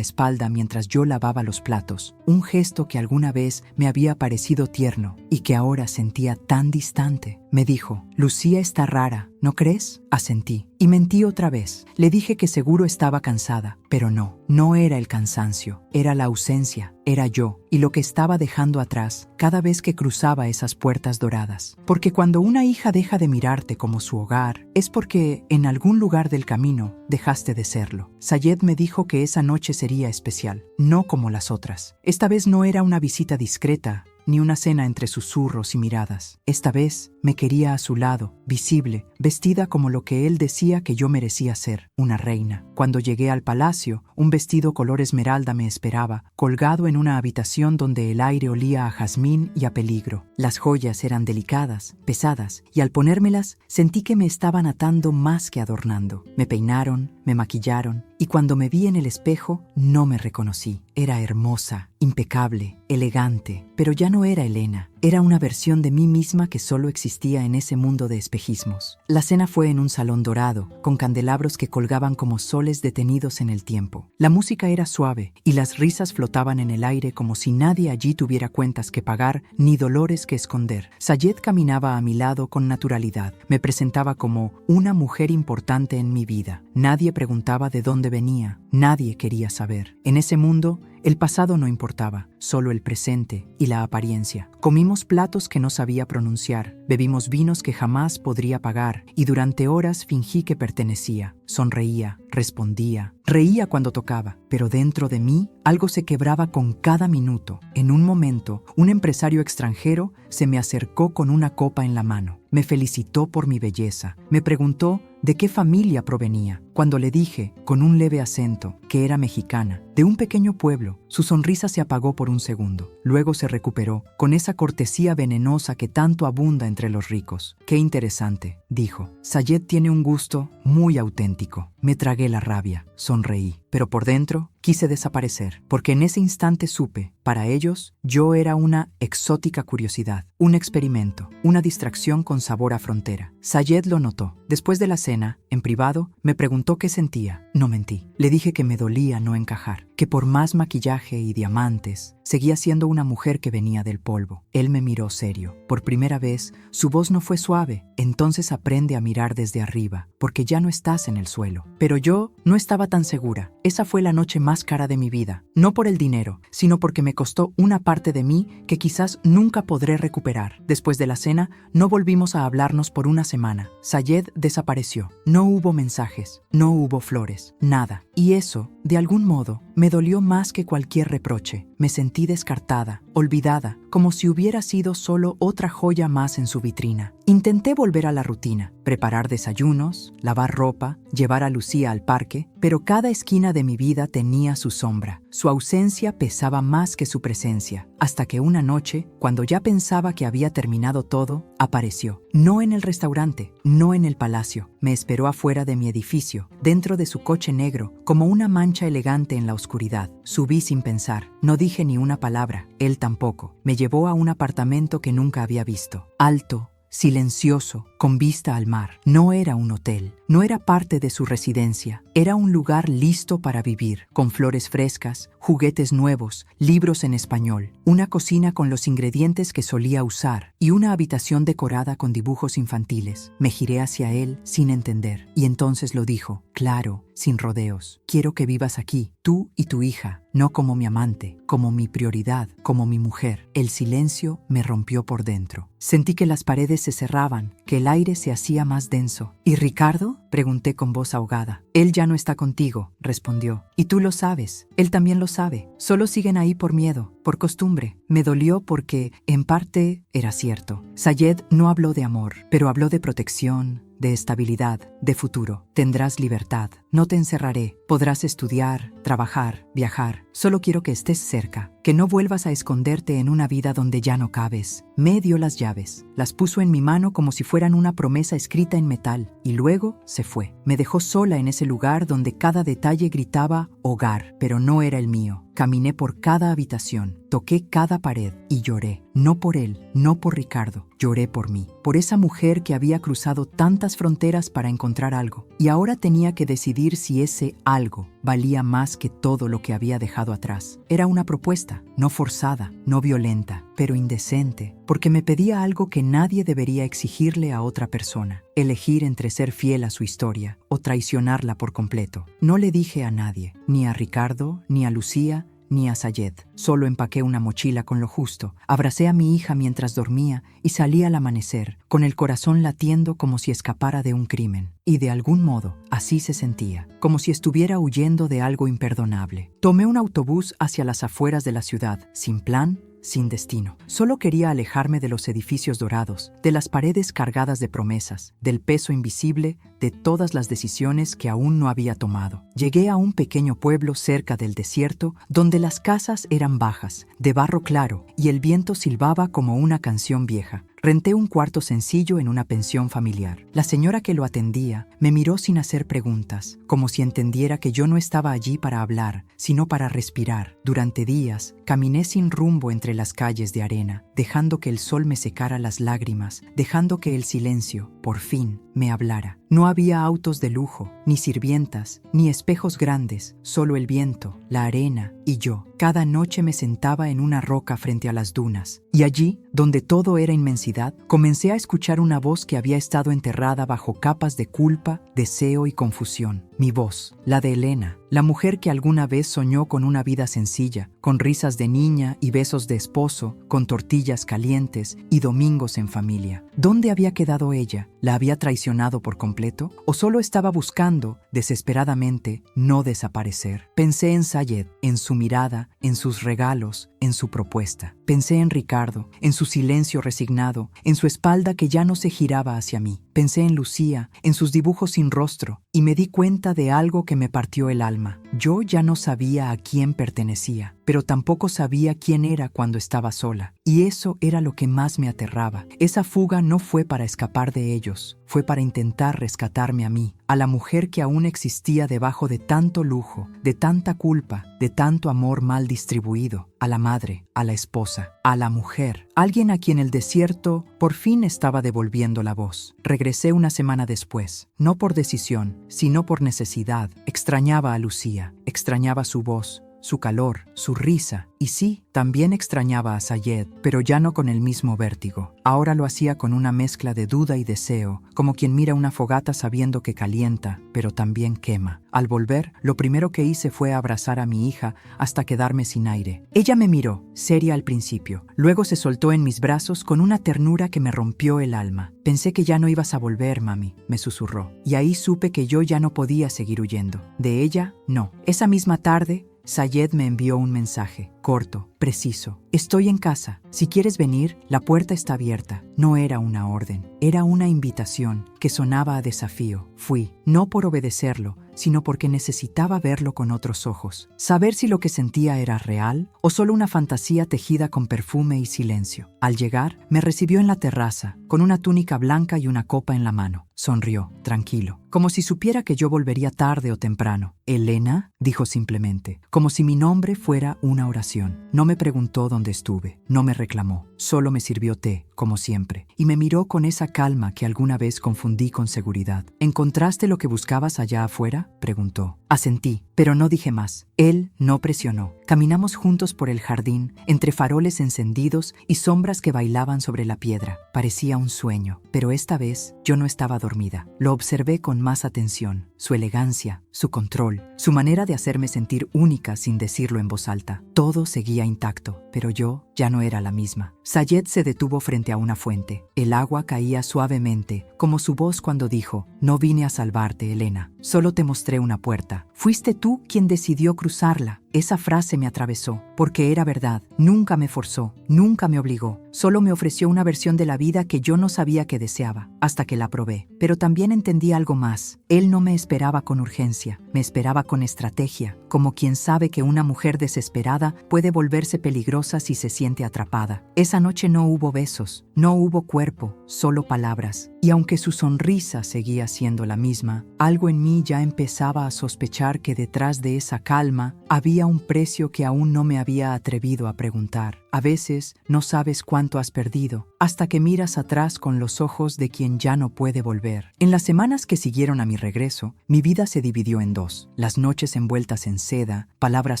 espalda mientras yo lavaba los platos, un gesto que alguna vez me había parecido tierno y que ahora sentía tan distante. Me dijo, Lucía está rara, ¿no crees? Asentí. Y mentí otra vez. Le dije que seguro estaba cansada, pero no era el cansancio, era la ausencia, era yo y lo que estaba dejando atrás cada vez que cruzaba esas puertas doradas. Porque cuando una hija deja de mirarte como su hogar, es porque en algún lugar del camino dejaste de serlo. Sayed me dijo que esa noche sería especial, no como las otras. Esta vez no era una visita discreta, ni una cena entre susurros y miradas. Esta vez me quería a su lado, visible, vestida como lo que él decía que yo merecía ser, una reina. Cuando llegué al palacio, un vestido color esmeralda me esperaba, colgado en una habitación donde el aire olía a jazmín y a peligro. Las joyas eran delicadas, pesadas, y al ponérmelas sentí que me estaban atando más que adornando. Me peinaron, me maquillaron, y cuando me vi en el espejo, no me reconocí. Era hermosa, impecable, elegante, pero ya no era Elena. Era una versión de mí misma que solo existía en ese mundo de espejismos. La cena fue en un salón dorado, con candelabros que colgaban como soles detenidos en el tiempo. La música era suave y las risas flotaban en el aire como si nadie allí tuviera cuentas que pagar ni dolores que esconder. Sayed caminaba a mi lado con naturalidad. Me presentaba como una mujer importante en mi vida. Nadie preguntaba de dónde venía. Nadie quería saber. En ese mundo, el pasado no importaba, solo el presente y la apariencia. Comimos platos que no sabía pronunciar, bebimos vinos que jamás podría pagar y durante horas fingí que pertenecía. Sonreía, respondía, reía cuando tocaba, pero dentro de mí algo se quebraba con cada minuto. En un momento, un empresario extranjero se me acercó con una copa en la mano. Me felicitó por mi belleza. Me preguntó de qué familia provenía. Cuando le dije, con un leve acento, que era mexicana, de un pequeño pueblo, su sonrisa se apagó por un segundo. Luego se recuperó, con esa cortesía venenosa que tanto abunda entre los ricos. Qué interesante, dijo. Sayed tiene un gusto muy auténtico. Me tragué la rabia, sonreí, pero por dentro quise desaparecer, porque en ese instante supe, para ellos, yo era una exótica curiosidad, un experimento, una distracción con sabor a frontera. Sayed lo notó. Después de la cena, en privado, me preguntó qué sentía. No mentí. Le dije que me dolía no encajar, que por más maquillaje y diamantes, seguía siendo una mujer que venía del polvo. Él me miró serio. Por primera vez, su voz no fue suave. Entonces aprende a mirar desde arriba, porque ya no estás en el suelo. Pero yo no estaba tan segura. Esa fue la noche más cara de mi vida. No por el dinero, sino porque me costó una parte de mí que quizás nunca podré recuperar. Después de la cena, no volvimos a hablarnos por una semana. Sayed desapareció. No hubo mensajes, no hubo flores, nada. Y eso, de algún modo, me dolió más que cualquier reproche, Me sentí descartada, olvidada, como si hubiera sido solo otra joya más en su vitrina. Intenté volver a la rutina, preparar desayunos, lavar ropa, llevar a Lucía al parque, pero cada esquina de mi vida tenía su sombra. Su ausencia pesaba más que su presencia, hasta que una noche, cuando ya pensaba que había terminado todo, apareció. No en el restaurante, no en el palacio. Me esperó afuera de mi edificio, dentro de su coche negro, como una mancha elegante en la oscuridad. Subí sin pensar. No dije ni una palabra, él tampoco. Me llevó a un apartamento que nunca había visto. Alto, silencioso, con vista al mar. No era un hotel, no era parte de su residencia. Era un lugar listo para vivir, con flores frescas, juguetes nuevos, libros en español, una cocina con los ingredientes que solía usar y una habitación decorada con dibujos infantiles. Me giré hacia él sin entender y entonces lo dijo, claro, sin rodeos. Quiero que vivas aquí, tú y tu hija, no como mi amante, como mi prioridad, como mi mujer. El silencio me rompió por dentro. Sentí que las paredes se cerraban, que el aire se hacía más denso. ¿Y Ricardo? Pregunté con voz ahogada. Él ya no está contigo, respondió. Y tú lo sabes, él también lo sabe. Solo siguen ahí por miedo, por costumbre. Me dolió porque, en parte, era cierto. Sayed no habló de amor, pero habló de protección, de estabilidad, de futuro. Tendrás libertad. No te encerraré. Podrás estudiar, trabajar, viajar. Solo quiero que estés cerca, que no vuelvas a esconderte en una vida donde ya no cabes. Me dio las llaves. Las puso en mi mano como si fueran una promesa escrita en metal, y luego se fue. Me dejó sola en ese lugar donde cada detalle gritaba hogar, pero no era el mío. Caminé por cada habitación, toqué cada pared y lloré. No por él, no por Ricardo. Lloré por mí, por esa mujer que había cruzado tantas fronteras para encontrar algo. Y ahora tenía que decidir si ese algo valía más que todo lo que había dejado atrás. Era una propuesta, no forzada, no violenta, pero indecente, porque me pedía algo que nadie debería exigirle a otra persona. Elegir entre ser fiel a su historia o traicionarla por completo. No le dije a nadie, ni a Ricardo, ni a Lucía, ni a Sayed. Solo empaqué una mochila con lo justo, abracé a mi hija mientras dormía y salí al amanecer, con el corazón latiendo como si escapara de un crimen. Y de algún modo, así se sentía, como si estuviera huyendo de algo imperdonable. Tomé un autobús hacia las afueras de la ciudad, sin plan, sin destino. Solo quería alejarme de los edificios dorados, de las paredes cargadas de promesas, del peso invisible de todas las decisiones que aún no había tomado. Llegué a un pequeño pueblo cerca del desierto, donde las casas eran bajas, de barro claro, y el viento silbaba como una canción vieja. Renté un cuarto sencillo en una pensión familiar. La señora que lo atendía me miró sin hacer preguntas, como si entendiera que yo no estaba allí para hablar, sino para respirar. Durante días, caminé sin rumbo entre las calles de arena, dejando que el sol me secara las lágrimas, dejando que el silencio, por fin, me hablara. No había autos de lujo, ni sirvientas, ni espejos grandes, solo el viento, la arena y yo. Cada noche me sentaba en una roca frente a las dunas, y allí, donde todo era inmensidad, comencé a escuchar una voz que había estado enterrada bajo capas de culpa, deseo y confusión. Mi voz, la de Elena, la mujer que alguna vez soñó con una vida sencilla, con risas de niña y besos de esposo, con tortillas calientes y domingos en familia. ¿Dónde había quedado ella? ¿La había traicionado por completo? ¿O solo estaba buscando, desesperadamente, no desaparecer? Pensé en Sayed, en su mirada, en sus regalos, en su propuesta. Pensé en Ricardo, en su silencio resignado, en su espalda que ya no se giraba hacia mí. Pensé en Lucía, en sus dibujos sin rostro, y me di cuenta de algo que me partió el alma. Yo ya no sabía a quién pertenecía, pero tampoco sabía quién era cuando estaba sola. Y eso era lo que más me aterraba. Esa fuga no fue para escapar de ellos, fue para intentar rescatarme a mí, a la mujer que aún existía debajo de tanto lujo, de tanta culpa, de tanto amor mal distribuido, a la madre, a la esposa, a la mujer, alguien a quien el desierto por fin estaba devolviendo la voz. Regresé una semana después, no por decisión, sino por necesidad. Extrañaba a Lucía, extrañaba su voz, su calor, su risa, y sí, también extrañaba a Sayed, pero ya no con el mismo vértigo. Ahora lo hacía con una mezcla de duda y deseo, como quien mira una fogata sabiendo que calienta, pero también quema. Al volver, lo primero que hice fue abrazar a mi hija hasta quedarme sin aire. Ella me miró, seria al principio. Luego se soltó en mis brazos con una ternura que me rompió el alma. Pensé que ya no ibas a volver, mami, me susurró. Y ahí supe que yo ya no podía seguir huyendo. De ella, no. Esa misma tarde, Sayed me envió un mensaje. corto, preciso. Estoy en casa. Si quieres venir, la puerta está abierta. No era una orden, era una invitación que sonaba a desafío. Fui, no por obedecerlo, sino porque necesitaba verlo con otros ojos. Saber si lo que sentía era real o solo una fantasía tejida con perfume y silencio. Al llegar, me recibió en la terraza, con una túnica blanca y una copa en la mano. Sonrió, tranquilo, como si supiera que yo volvería tarde o temprano. «Elena», dijo simplemente, como si mi nombre fuera una oración. No me preguntó dónde estuve, no me reclamó, solo me sirvió té, como siempre, y me miró con esa calma que alguna vez confundí con seguridad. «¿Encontraste lo que buscabas allá afuera?», preguntó. Asentí, pero no dije más. Él no presionó. Caminamos juntos por el jardín, entre faroles encendidos y sombras que bailaban sobre la piedra. Parecía un sueño, pero esta vez yo no estaba dormida. Lo observé con más atención. Su elegancia, su control, su manera de hacerme sentir única sin decirlo en voz alta. Todo seguía intacto, pero yo ya no era la misma. Sayed se detuvo frente a una fuente. El agua caía suavemente, como su voz cuando dijo: «No vine a salvarte, Elena. Solo te mostré una puerta. Fuiste tú quien decidió cruzarla». Esa frase me atravesó, porque era verdad. Nunca me forzó, nunca me obligó. Solo me ofreció una versión de la vida que yo no sabía que deseaba, hasta que la probé. Pero también entendí algo más. Él no me esperaba con urgencia, me esperaba con estrategia, como quien sabe que una mujer desesperada puede volverse peligrosa si se siente atrapada. Esa noche no hubo besos, no hubo cuerpo, solo palabras. Y aunque su sonrisa seguía siendo la misma, algo en mí ya empezaba a sospechar que detrás de esa calma había un precio que aún no me había atrevido a preguntar. A veces no sabes cuánto has perdido, hasta que miras atrás con los ojos de quien ya no puede volver. En las semanas que siguieron a mi regreso, mi vida se dividió en dos: las noches envueltas en seda, palabras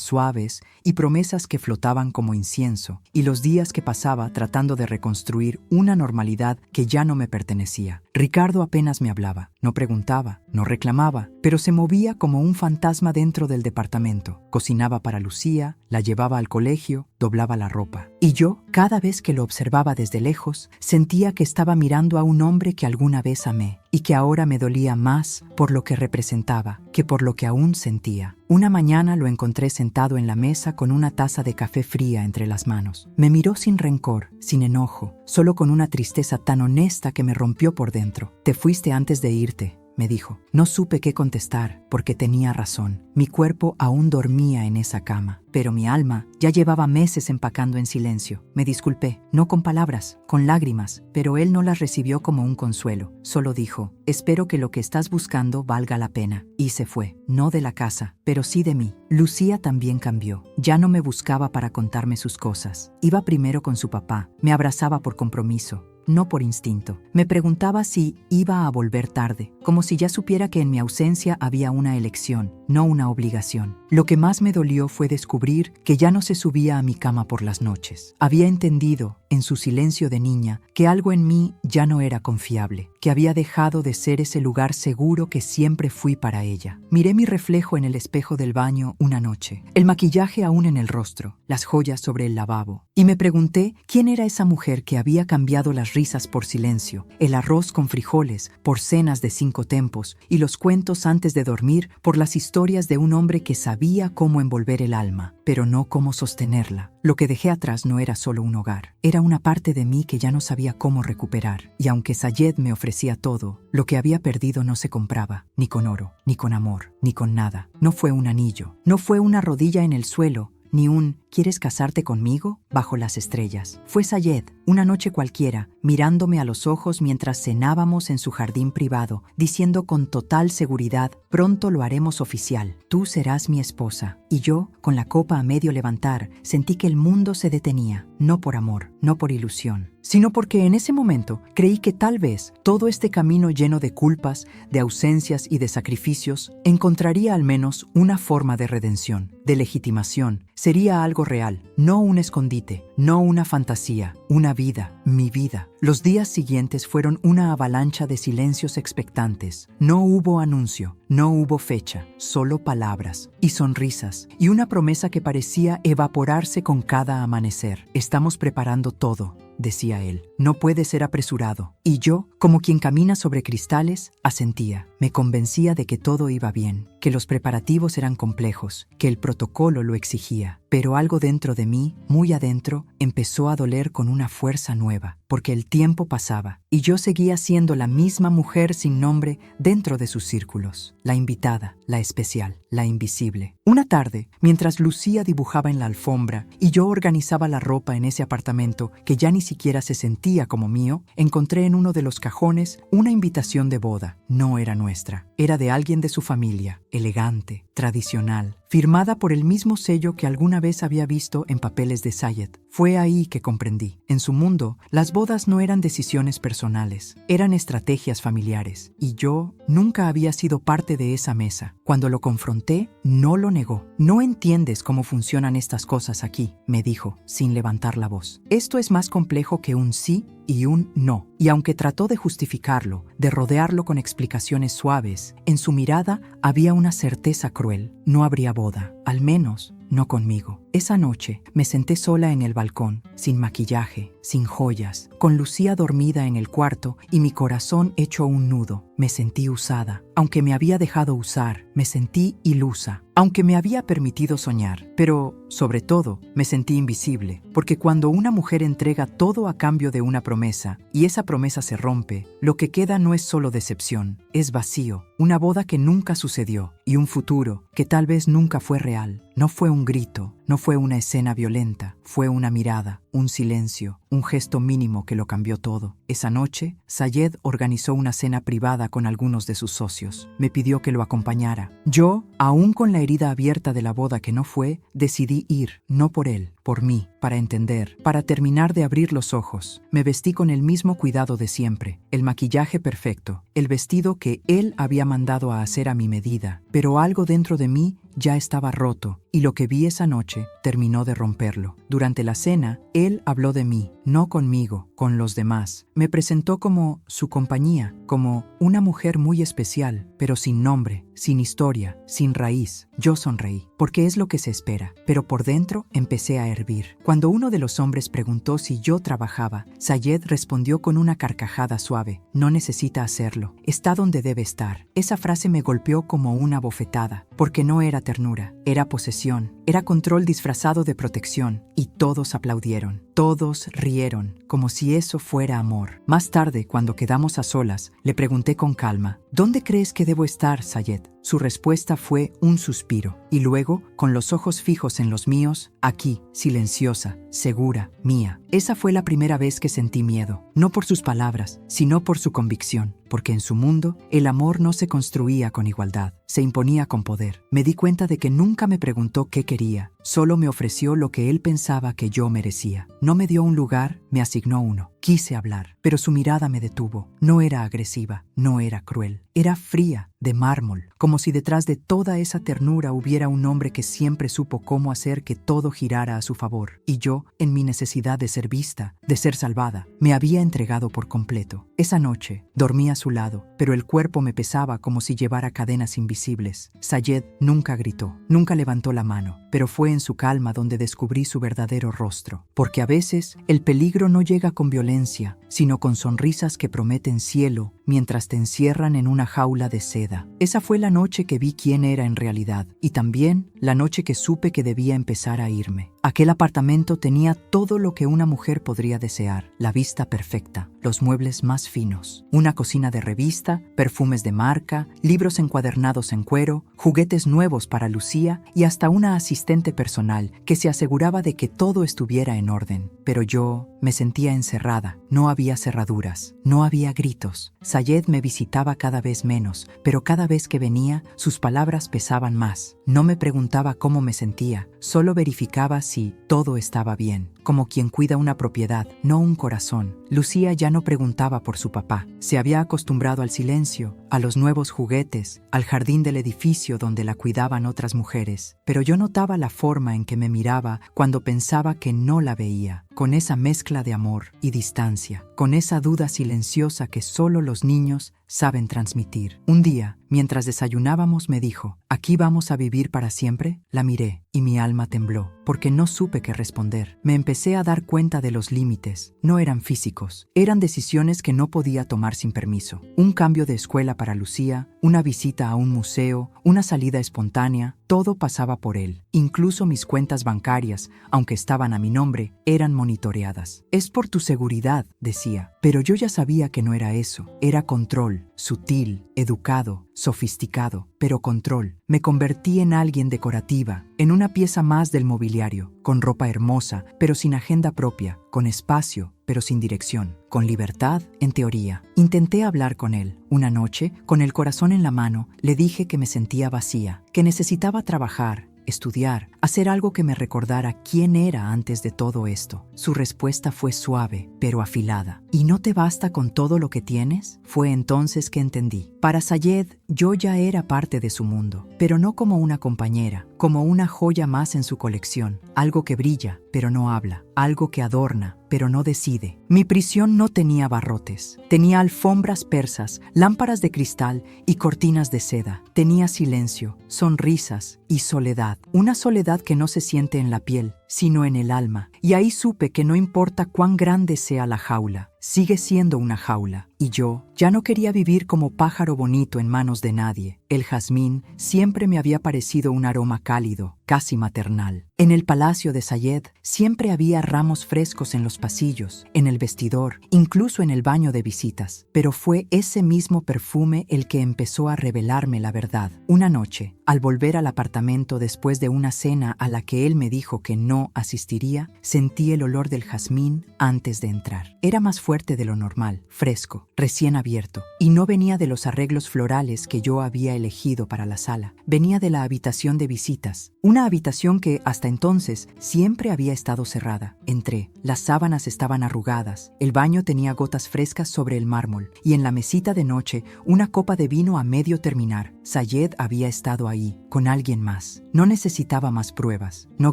suaves y promesas que flotaban como incienso, y los días que pasaba tratando de reconstruir una normalidad que ya no me pertenecía. Ricardo apenas me hablaba, no preguntaba, no reclamaba, pero se movía como un fantasma dentro del departamento. Cocinaba para Lucía, la llevaba al colegio, doblaba la ropa. Y yo, cada vez que lo observaba desde lejos, sentía que estaba mirando a un hombre que alguna vez amé y que ahora me dolía más por lo que representaba que por lo que aún sentía. Una mañana lo encontré sentado en la mesa con una taza de café fría entre las manos. Me miró sin rencor, sin enojo, solo con una tristeza tan honesta que me rompió por dentro. «Te fuiste antes de irte», me dijo. No supe qué contestar, porque tenía razón. Mi cuerpo aún dormía en esa cama, pero mi alma ya llevaba meses empacando en silencio. Me disculpé, no con palabras, con lágrimas, pero él no las recibió como un consuelo. Solo dijo: «Espero que lo que estás buscando valga la pena». Y se fue, no de la casa, pero sí de mí. Lucía también cambió. Ya no me buscaba para contarme sus cosas. Iba primero con su papá, me abrazaba por compromiso, no por instinto. Me preguntaba si iba a volver tarde, como si ya supiera que en mi ausencia había una elección, no una obligación. Lo que más me dolió fue descubrir que ya no se subía a mi cama por las noches. Había entendido, en su silencio de niña, que algo en mí ya no era confiable, que había dejado de ser ese lugar seguro que siempre fui para ella. Miré mi reflejo en el espejo del baño una noche, el maquillaje aún en el rostro, las joyas sobre el lavabo, y me pregunté quién era esa mujer que había cambiado las risas por silencio, el arroz con frijoles por cenas de 5 tempos y los cuentos antes de dormir por las historias de un hombre que sabía cómo envolver el alma, pero no cómo sostenerla. Lo que dejé atrás no era solo un hogar, era una parte de mí que ya no sabía cómo recuperar. Y aunque Sayed me ofrecía todo, lo que había perdido no se compraba, ni con oro, ni con amor, ni con nada. No fue un anillo, no fue una rodilla en el suelo, ni un «¿Quieres casarte conmigo?» bajo las estrellas. Fue Sayed, una noche cualquiera, mirándome a los ojos mientras cenábamos en su jardín privado, diciendo con total seguridad: «Pronto lo haremos oficial, tú serás mi esposa». Y yo, con la copa a medio levantar, sentí que el mundo se detenía, no por amor, no por ilusión, sino porque en ese momento creí que tal vez todo este camino lleno de culpas, de ausencias y de sacrificios encontraría al menos una forma de redención, de legitimación. Sería algo real, no un escondite, no una fantasía, una vida, mi vida. Los días siguientes fueron una avalancha de silencios expectantes. No hubo anuncio, no hubo fecha, solo palabras y sonrisas y una promesa que parecía evaporarse con cada amanecer. «Estamos preparando todo», decía él. No puede ser apresurado. Y yo, como quien camina sobre cristales, asentía. Me convencía de que todo iba bien, que los preparativos eran complejos, que el protocolo lo exigía. Pero algo dentro de mí, muy adentro, empezó a doler con una fuerza nueva, porque el tiempo pasaba, y yo seguía siendo la misma mujer sin nombre dentro de sus círculos. La invitada, la especial, la invisible. Una tarde, mientras Lucía dibujaba en la alfombra y yo organizaba la ropa en ese apartamento que ya ni siquiera se sentía como mío, encontré en uno de los cajones una invitación de boda. No era nuestra, era de alguien de su familia, elegante, tradicional, firmada por el mismo sello que alguna vez había visto en papeles de Sayed. Fue ahí que comprendí. En su mundo, las bodas no eran decisiones personales, eran estrategias familiares, y yo nunca había sido parte de esa mesa. Cuando lo confronté, no lo negó. No entiendes cómo funcionan estas cosas aquí, me dijo, sin levantar la voz. Esto es más complejo que un sí y un no. Y aunque trató de justificarlo, de rodearlo con explicaciones suaves, en su mirada había una certeza cruel. No habría boda, al menos no conmigo. Esa noche me senté sola en el balcón, sin maquillaje, sin joyas, con Lucía dormida en el cuarto y mi corazón hecho un nudo. Me sentí usada. Aunque me había dejado usar, me sentí ilusa. Aunque me había permitido soñar, pero, sobre todo, me sentí invisible, porque cuando una mujer entrega todo a cambio de una promesa, y esa promesa se rompe, lo que queda no es solo decepción, es vacío, una boda que nunca sucedió, y un futuro que tal vez nunca fue real. No fue un grito, no fue una escena violenta, fue una mirada, un silencio, un gesto mínimo que lo cambió todo. Esa noche, Sayed organizó una cena privada con algunos de sus socios. Me pidió que lo acompañara. Yo, aún con la herida abierta de la boda que no fue, decidí ir, no por él, por mí, para entender, para terminar de abrir los ojos. Me vestí con el mismo cuidado de siempre, el maquillaje perfecto, el vestido que él había mandado a hacer a mi medida, pero algo dentro de mí ya estaba roto, y lo que vi esa noche terminó de romperlo. Durante la cena, él habló de mí, no conmigo, con los demás. Me presentó como su compañía, como una mujer muy especial, pero sin nombre, sin historia, sin raíz. Yo sonreí, porque es lo que se espera, pero por dentro empecé a hervir. Cuando uno de los hombres preguntó si yo trabajaba, Sayed respondió con una carcajada suave: no necesita hacerlo, está donde debe estar. Esa frase me golpeó como una bofetada, porque no era ternura, era posesión, era control disfrazado de protección, y todos aplaudieron, todos rieron, como si eso fuera amor. Más tarde, cuando quedamos a solas, le pregunté con calma: ¿dónde crees que debo estar, Sayed? Su respuesta fue un suspiro, y luego, con los ojos fijos en los míos: aquí, silenciosa, segura, mía. Esa fue la primera vez que sentí miedo, no por sus palabras, sino por su convicción, porque en su mundo, el amor no se construía con igualdad, se imponía con poder. Me di cuenta de que nunca me preguntó qué quería, solo me ofreció lo que él pensaba que yo merecía. No me dio un lugar, me asignó uno. Quise hablar, pero su mirada me detuvo. No era agresiva, no era cruel, era fría, de mármol, como si detrás de toda esa ternura hubiera un hombre que siempre supo cómo hacer que todo girara a su favor. Y yo, en mi necesidad de ser vista, de ser salvada, me había entregado por completo. Esa noche, dormí a su lado, pero el cuerpo me pesaba como si llevara cadenas invisibles. Sayed nunca gritó, nunca levantó la mano, pero fue en su calma donde descubrí su verdadero rostro. Porque a veces, el peligro no llega con violencia, sino con sonrisas que prometen cielo mientras te encierran en una jaula de seda. Esa fue la noche que vi quién era en realidad, y también la noche que supe que debía empezar a irme. Aquel apartamento tenía todo lo que una mujer podría desear: la vista perfecta, los muebles más finos, una cocina de revista, perfumes de marca, libros encuadernados en cuero, juguetes nuevos para Lucía y hasta una asistente personal que se aseguraba de que todo estuviera en orden. Pero yo me sentía encerrada, no había cerraduras, no había gritos. Sayed me visitaba cada vez menos, pero cada vez que venía, sus palabras pesaban más. No me preguntaba cómo me sentía, solo verificaba si todo estaba bien, como quien cuida una propiedad, no un corazón. Lucía ya no preguntaba por su papá. Se había acostumbrado al silencio, a los nuevos juguetes, al jardín del edificio donde la cuidaban otras mujeres. Pero yo notaba la forma en que me miraba cuando pensaba que no la veía. con esa mezcla de amor y distancia, con esa duda silenciosa que solo los niños saben transmitir. Un día, mientras desayunábamos, me dijo: ¿Aquí vamos a vivir para siempre? La miré y mi alma tembló, porque no supe qué responder. Me empecé a dar cuenta de los límites. No eran físicos, eran decisiones que no podía tomar sin permiso. Un cambio de escuela para Lucía, una visita a un museo, una salida espontánea, todo pasaba por él. Incluso mis cuentas bancarias, aunque estaban a mi nombre, eran monitoreadas. Es por tu seguridad, decía. Pero yo ya sabía que no era eso. Era control, sutil, educado, sofisticado, pero control. Me convertí en alguien decorativa, en una pieza más del mobiliario, con ropa hermosa, pero sin agenda propia, con espacio, pero sin dirección, con libertad, en teoría. Intenté hablar con él. Una noche, con el corazón en la mano, le dije que me sentía vacía, que necesitaba trabajar, estudiar, hacer algo que me recordara quién era antes de todo esto. Su respuesta fue suave, pero afilada. ¿Y no te basta con todo lo que tienes? Fue entonces que entendí. Para Sayed, yo ya era parte de su mundo, pero no como una compañera, como una joya más en su colección, algo que brilla, pero no habla, algo que adorna, pero no decide. Mi prisión no tenía barrotes, tenía alfombras persas, lámparas de cristal y cortinas de seda. Tenía silencio, sonrisas y soledad, una soledad que no se siente en la piel, sino en el alma. Y ahí supe que no importa cuán grande sea la jaula, sigue siendo una jaula. Y yo ya no quería vivir como pájaro bonito en manos de nadie. El jazmín siempre me había parecido un aroma cálido, casi maternal. En el palacio de Sayed siempre había ramos frescos en los pasillos, en el vestidor, incluso en el baño de visitas. Pero fue ese mismo perfume el que empezó a revelarme la verdad. Una noche, al volver al apartamento después de una cena a la que él me dijo que no asistiría, sentí el olor del jazmín antes de entrar. Era más fuerte de lo normal, fresco, recién abierto, y no venía de los arreglos florales que yo había elegido para la sala. Venía de la habitación de visitas, una habitación que hasta entonces siempre había estado cerrada. Entré, las sábanas estaban arrugadas, el baño tenía gotas frescas sobre el mármol, y en la mesita de noche una copa de vino a medio terminar. Sayed había estado ahí, con alguien más. No necesitaba más pruebas. No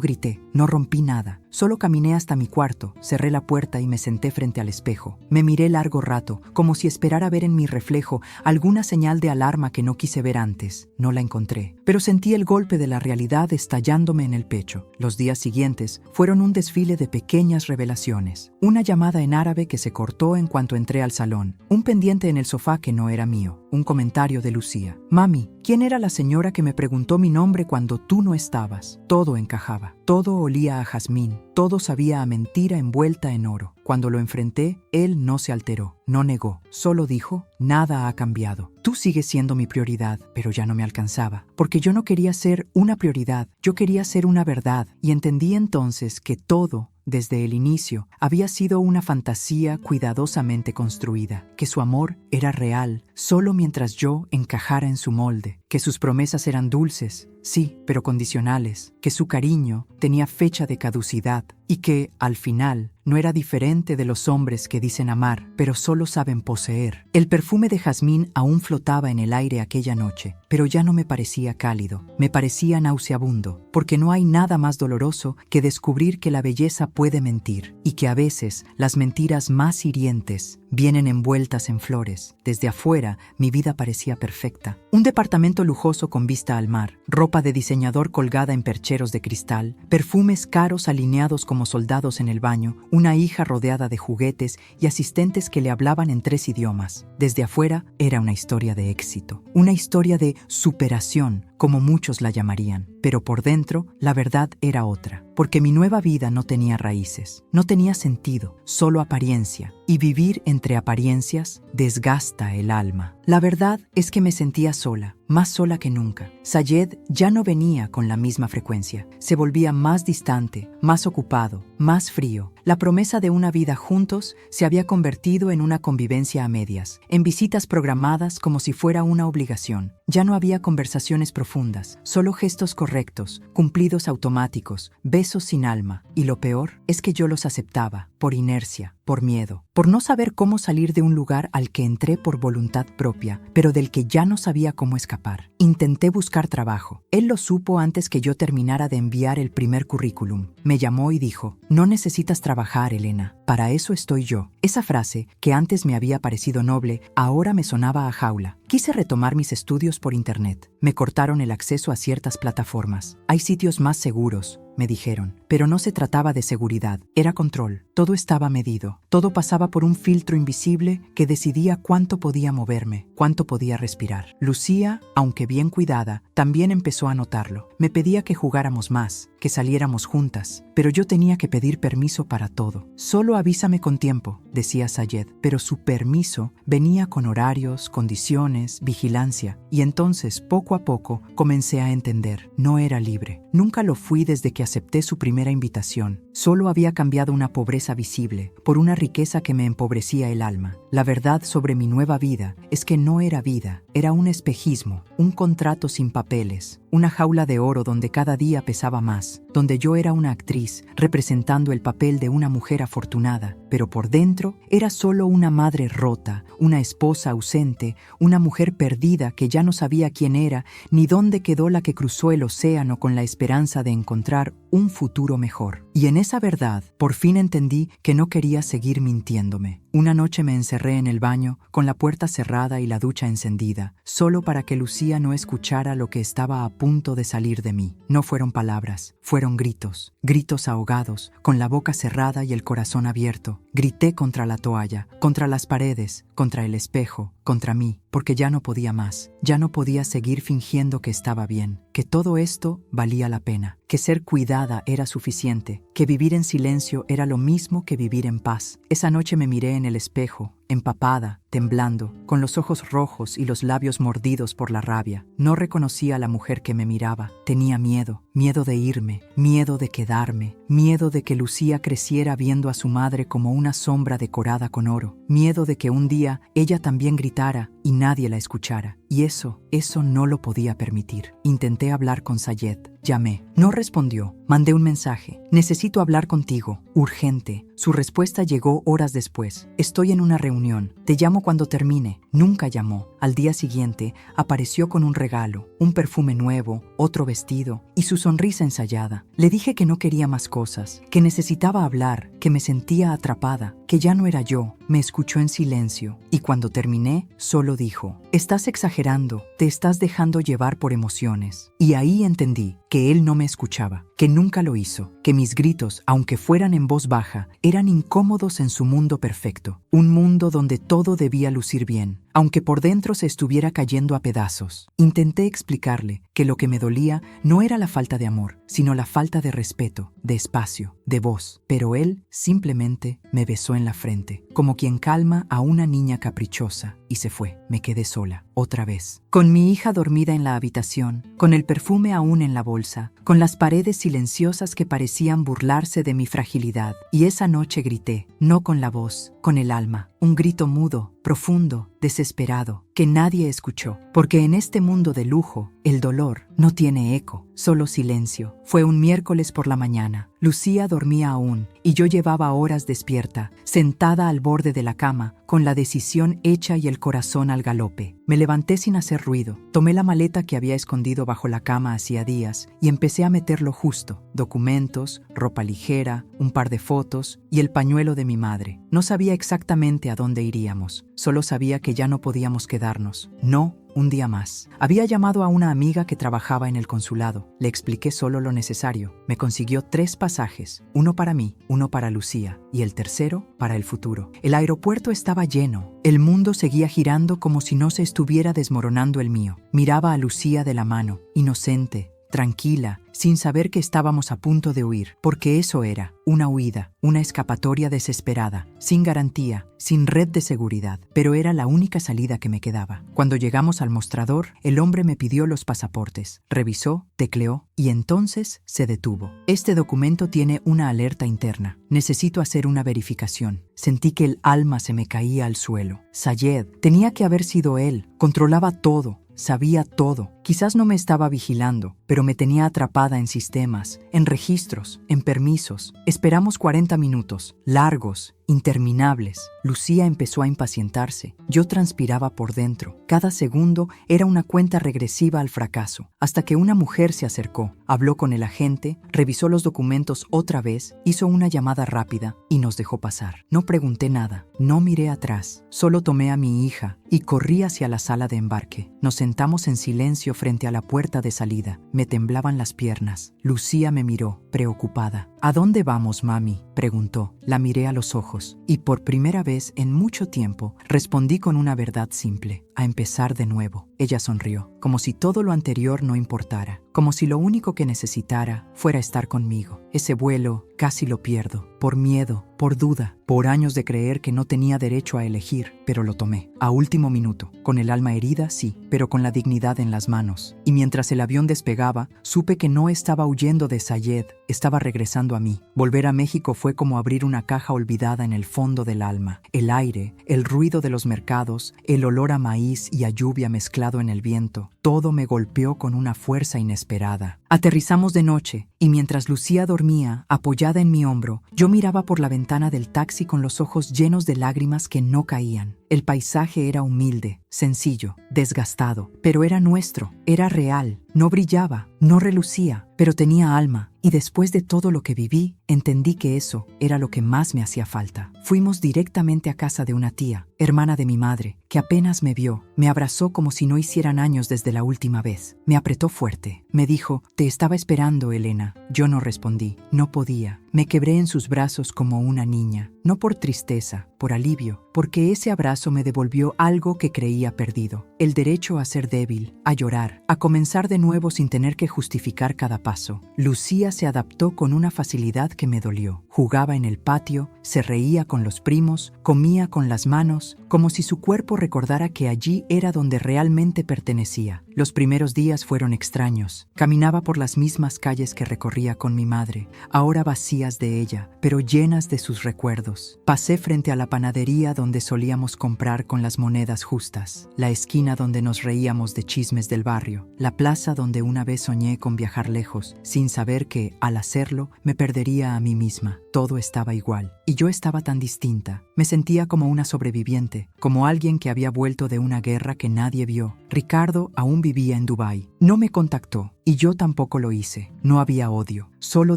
grité, no rompí nada. Solo caminé hasta mi cuarto, cerré la puerta y me senté frente al espejo. Me miré largo rato, como si esperara ver en mi reflejo alguna señal de alarma que no quise ver antes. No la encontré, pero sentí el golpe de la realidad estallándome en el pecho. Los días siguientes fueron un desfile de pequeñas revelaciones. Una llamada en árabe que se cortó en cuanto entré al salón. Un pendiente en el sofá que no era mío. Un comentario de Lucía. Mami, ¿quién era la señora que me preguntó mi nombre cuando tú no estabas? Todo encajaba. Todo olía a jazmín. Todo sabía a mentira envuelta en oro. Cuando lo enfrenté, él no se alteró, no negó, solo dijo: nada ha cambiado. Tú sigues siendo mi prioridad, pero ya no me alcanzaba, porque yo no quería ser una prioridad, yo quería ser una verdad, y entendí entonces que todo, desde el inicio, había sido una fantasía cuidadosamente construida, que su amor era real solo mientras yo encajara en su molde, que sus promesas eran dulces, sí, pero condicionales, que su cariño tenía fecha de caducidad y que, al final, no era diferente de los hombres que dicen amar, pero solo saben poseer. El perfume de jazmín aún flotaba en el aire aquella noche, pero ya no me parecía cálido, me parecía nauseabundo, porque no hay nada más doloroso que descubrir que la belleza puede mentir, y que a veces las mentiras más hirientes vienen envueltas en flores. Desde afuera, mi vida parecía perfecta. Un departamento lujoso con vista al mar, ropa de diseñador colgada en percheros de cristal, perfumes caros alineados como soldados en el baño, una hija rodeada de juguetes y asistentes que le hablaban en 3 idiomas. Desde afuera era una historia de éxito, una historia de superación, como muchos la llamarían. Pero por dentro, la verdad era otra, porque mi nueva vida no tenía raíces, no tenía sentido, solo apariencia, y vivir entre apariencias desgasta el alma. La verdad es que me sentía sola, más sola que nunca. Sayed ya no venía con la misma frecuencia, se volvía más distante, más ocupado, más frío. La promesa de una vida juntos se había convertido en una convivencia a medias, en visitas programadas como si fuera una obligación. Ya no había conversaciones profundas, solo gestos correctos, cumplidos automáticos, besos besos sin alma, y lo peor es que yo los aceptaba, por inercia, por miedo, por no saber cómo salir de un lugar al que entré por voluntad propia, pero del que ya no sabía cómo escapar. Intenté buscar trabajo. Él lo supo antes que yo terminara de enviar el primer currículum. Me llamó y dijo: no necesitas trabajar, Elena, para eso estoy yo. Esa frase, que antes me había parecido noble, ahora me sonaba a jaula. Quise retomar mis estudios por internet. Me cortaron el acceso a ciertas plataformas. Hay sitios más seguros, me dijeron, pero no se trataba de seguridad, era control. Todo estaba medido, todo pasaba por un filtro invisible que decidía cuánto podía moverme, cuánto podía respirar. Lucía, aunque bien cuidada, también empezó a notarlo. Me pedía que jugáramos más, que saliéramos juntas, pero yo tenía que pedir permiso para todo. Solo avísame con tiempo, decía Sayed, pero su permiso venía con horarios, condiciones, vigilancia, y entonces, poco a poco, comencé a entender. No era libre. Nunca lo fui desde que acepté su primera invitación. Solo había cambiado una pobreza visible por una riqueza que me empobrecía el alma. La verdad sobre mi nueva vida es que no era vida, era un espejismo, un contrato sin papeles, una jaula de oro donde cada día pesaba más, donde yo era una actriz representando el papel de una mujer afortunada, pero por dentro era solo una madre rota, una esposa ausente, una mujer perdida que ya no sabía quién era ni dónde quedó la que cruzó el océano con la esperanza de encontrar un futuro mejor. Y en esa verdad, por fin entendí que no quería seguir mintiéndome. Una noche me encerré en el baño, con la puerta cerrada y la ducha encendida, solo para que Lucía no escuchara lo que estaba a punto de salir de mí. No fueron palabras, fueron gritos, gritos ahogados, con la boca cerrada y el corazón abierto. Grité contra la toalla, contra las paredes, contra el espejo, contra mí, porque ya no podía más, ya no podía seguir fingiendo que estaba bien, que todo esto valía la pena, que ser cuidada era suficiente, que vivir en silencio era lo mismo que vivir en paz. Esa noche me miré en el espejo, empapada, temblando, con los ojos rojos y los labios mordidos por la rabia. No reconocía a la mujer que me miraba. Tenía miedo, miedo de irme, miedo de quedarme, miedo de que Lucía creciera viendo a su madre como una sombra decorada con oro, miedo de que un día ella también gritara y nadie la escuchara. Y eso no lo podía permitir. Intenté hablar con Sayed. Llamé. No respondió. Mandé un mensaje. Necesito hablar contigo. Urgente. Su respuesta llegó horas después. Estoy en una reunión. Te llamo cuando termine. Nunca llamó. Al día siguiente, apareció con un regalo, un perfume nuevo, otro vestido y su sonrisa ensayada. Le dije que no quería más cosas, que necesitaba hablar, que me sentía atrapada, que ya no era yo. Me escuchó en silencio y cuando terminé, solo dijo: estás exagerando, te estás dejando llevar por emociones. Y ahí entendí que él no me escuchaba, que nunca lo hizo, que mis gritos, aunque fueran en voz baja, eran incómodos en su mundo perfecto, un mundo donde todo debía lucir bien, aunque por dentro se estuviera cayendo a pedazos. Intenté explicarle que lo que me dolía no era la falta de amor, sino la falta de respeto, de espacio, de voz, pero él simplemente me besó en la frente, como quien calma a una niña caprichosa, y se fue. Me quedé sola, otra vez, con mi hija dormida en la habitación, con el perfume aún en la bolsa, con las paredes silenciosas que parecían burlarse de mi fragilidad. Y esa noche grité, no con la voz, con el alma, un grito mudo, profundo, desesperado, que nadie escuchó, porque en este mundo de lujo, el dolor no tiene eco, solo silencio. Fue un miércoles por la mañana. Lucía dormía aún, y yo llevaba horas despierta, sentada al borde de la cama, con la decisión hecha y el corazón al galope. Me levanté sin hacer ruido, tomé la maleta que había escondido bajo la cama hacía días y empecé a meterlo justo: documentos, ropa ligera, un par de fotos y el pañuelo de mi madre. No sabía exactamente a dónde iríamos, solo sabía que ya no podíamos quedarnos. No un día más. Había llamado a una amiga que trabajaba en el consulado. Le expliqué solo lo necesario. Me consiguió 3 pasajes, uno para mí, uno para Lucía y el tercero para el futuro. El aeropuerto estaba lleno. El mundo seguía girando como si no se estuviera desmoronando el mío. Miraba a Lucía de la mano, inocente, tranquila, sin saber que estábamos a punto de huir, porque eso era, una huida, una escapatoria desesperada, sin garantía, sin red de seguridad, pero era la única salida que me quedaba. Cuando llegamos al mostrador, el hombre me pidió los pasaportes, revisó, tecleó y entonces se detuvo. Este documento tiene una alerta interna. Necesito hacer una verificación. Sentí que el alma se me caía al suelo. Sayed, tenía que haber sido él. Controlaba todo. sabía todo. Quizás no me estaba vigilando, pero me tenía atrapada en sistemas, en registros, en permisos. Esperamos 40 minutos, largos, interminables. Lucía empezó a impacientarse. Yo transpiraba por dentro. Cada segundo era una cuenta regresiva al fracaso. Hasta que una mujer se acercó, habló con el agente, revisó los documentos otra vez, hizo una llamada rápida y nos dejó pasar. No pregunté nada, no miré atrás. Solo tomé a mi hija y corrí hacia la sala de embarque. Nos sentamos en silencio frente a la puerta de salida. Me temblaban las piernas. Lucía me miró, preocupada. ¿A dónde vamos, mami?, preguntó. La miré a los ojos y por primera vez en mucho tiempo respondí con una verdad simple: a empezar de nuevo. Ella sonrió, como si todo lo anterior no importara, como si lo único que necesitara fuera estar conmigo. Ese vuelo casi lo pierdo, por miedo, por duda, por años de creer que no tenía derecho a elegir, pero lo tomé. A último minuto, con el alma herida, sí, pero con la dignidad en las manos. Y mientras el avión despegaba, supe que no estaba huyendo de Sayed, estaba regresando a mí. Volver a México fue como abrir una caja olvidada en el fondo del alma. El aire, el ruido de los mercados, el olor a maíz y a lluvia mezclado en el viento, todo me golpeó con una fuerza inesperada. Aterrizamos de noche, y mientras Lucía dormía, apoyada en mi hombro, yo miraba por la ventana del taxi con los ojos llenos de lágrimas que no caían. El paisaje era humilde, sencillo, desgastado, pero era nuestro, era real. No brillaba, no relucía, pero tenía alma. Y después de todo lo que viví, entendí que eso era lo que más me hacía falta. Fuimos directamente a casa de una tía, hermana de mi madre, que apenas me vio, me abrazó como si no hicieran años desde la última vez. Me apretó fuerte. Me dijo: «Te estaba esperando, Elena». Yo no respondí, no podía. Me quebré en sus brazos como una niña, no por tristeza, por alivio, porque ese abrazo me devolvió algo que creía perdido: el derecho a ser débil, a llorar, a comenzar de nuevo sin tener que justificar cada paso. Lucía se adaptó con una facilidad que me dolió. Jugaba en el patio, se reía con los primos, comía con las manos, como si su cuerpo recordara que allí era donde realmente pertenecía. Los primeros días fueron extraños. Caminaba por las mismas calles que recorría con mi madre, ahora vacías de ella, pero llenas de sus recuerdos. Pasé frente a la panadería donde solíamos comprar con las monedas justas, la esquina donde nos reíamos de chismes del barrio, la plaza donde una vez soñé con viajar lejos, sin saber que, al hacerlo, me perdería a mí misma. Todo estaba igual, y yo estaba tan distinta. Me sentía como una sobreviviente, como alguien que había vuelto de una guerra que nadie vio. Ricardo aún vivía en Dubái. No me contactó, y yo tampoco lo hice. No había odio, solo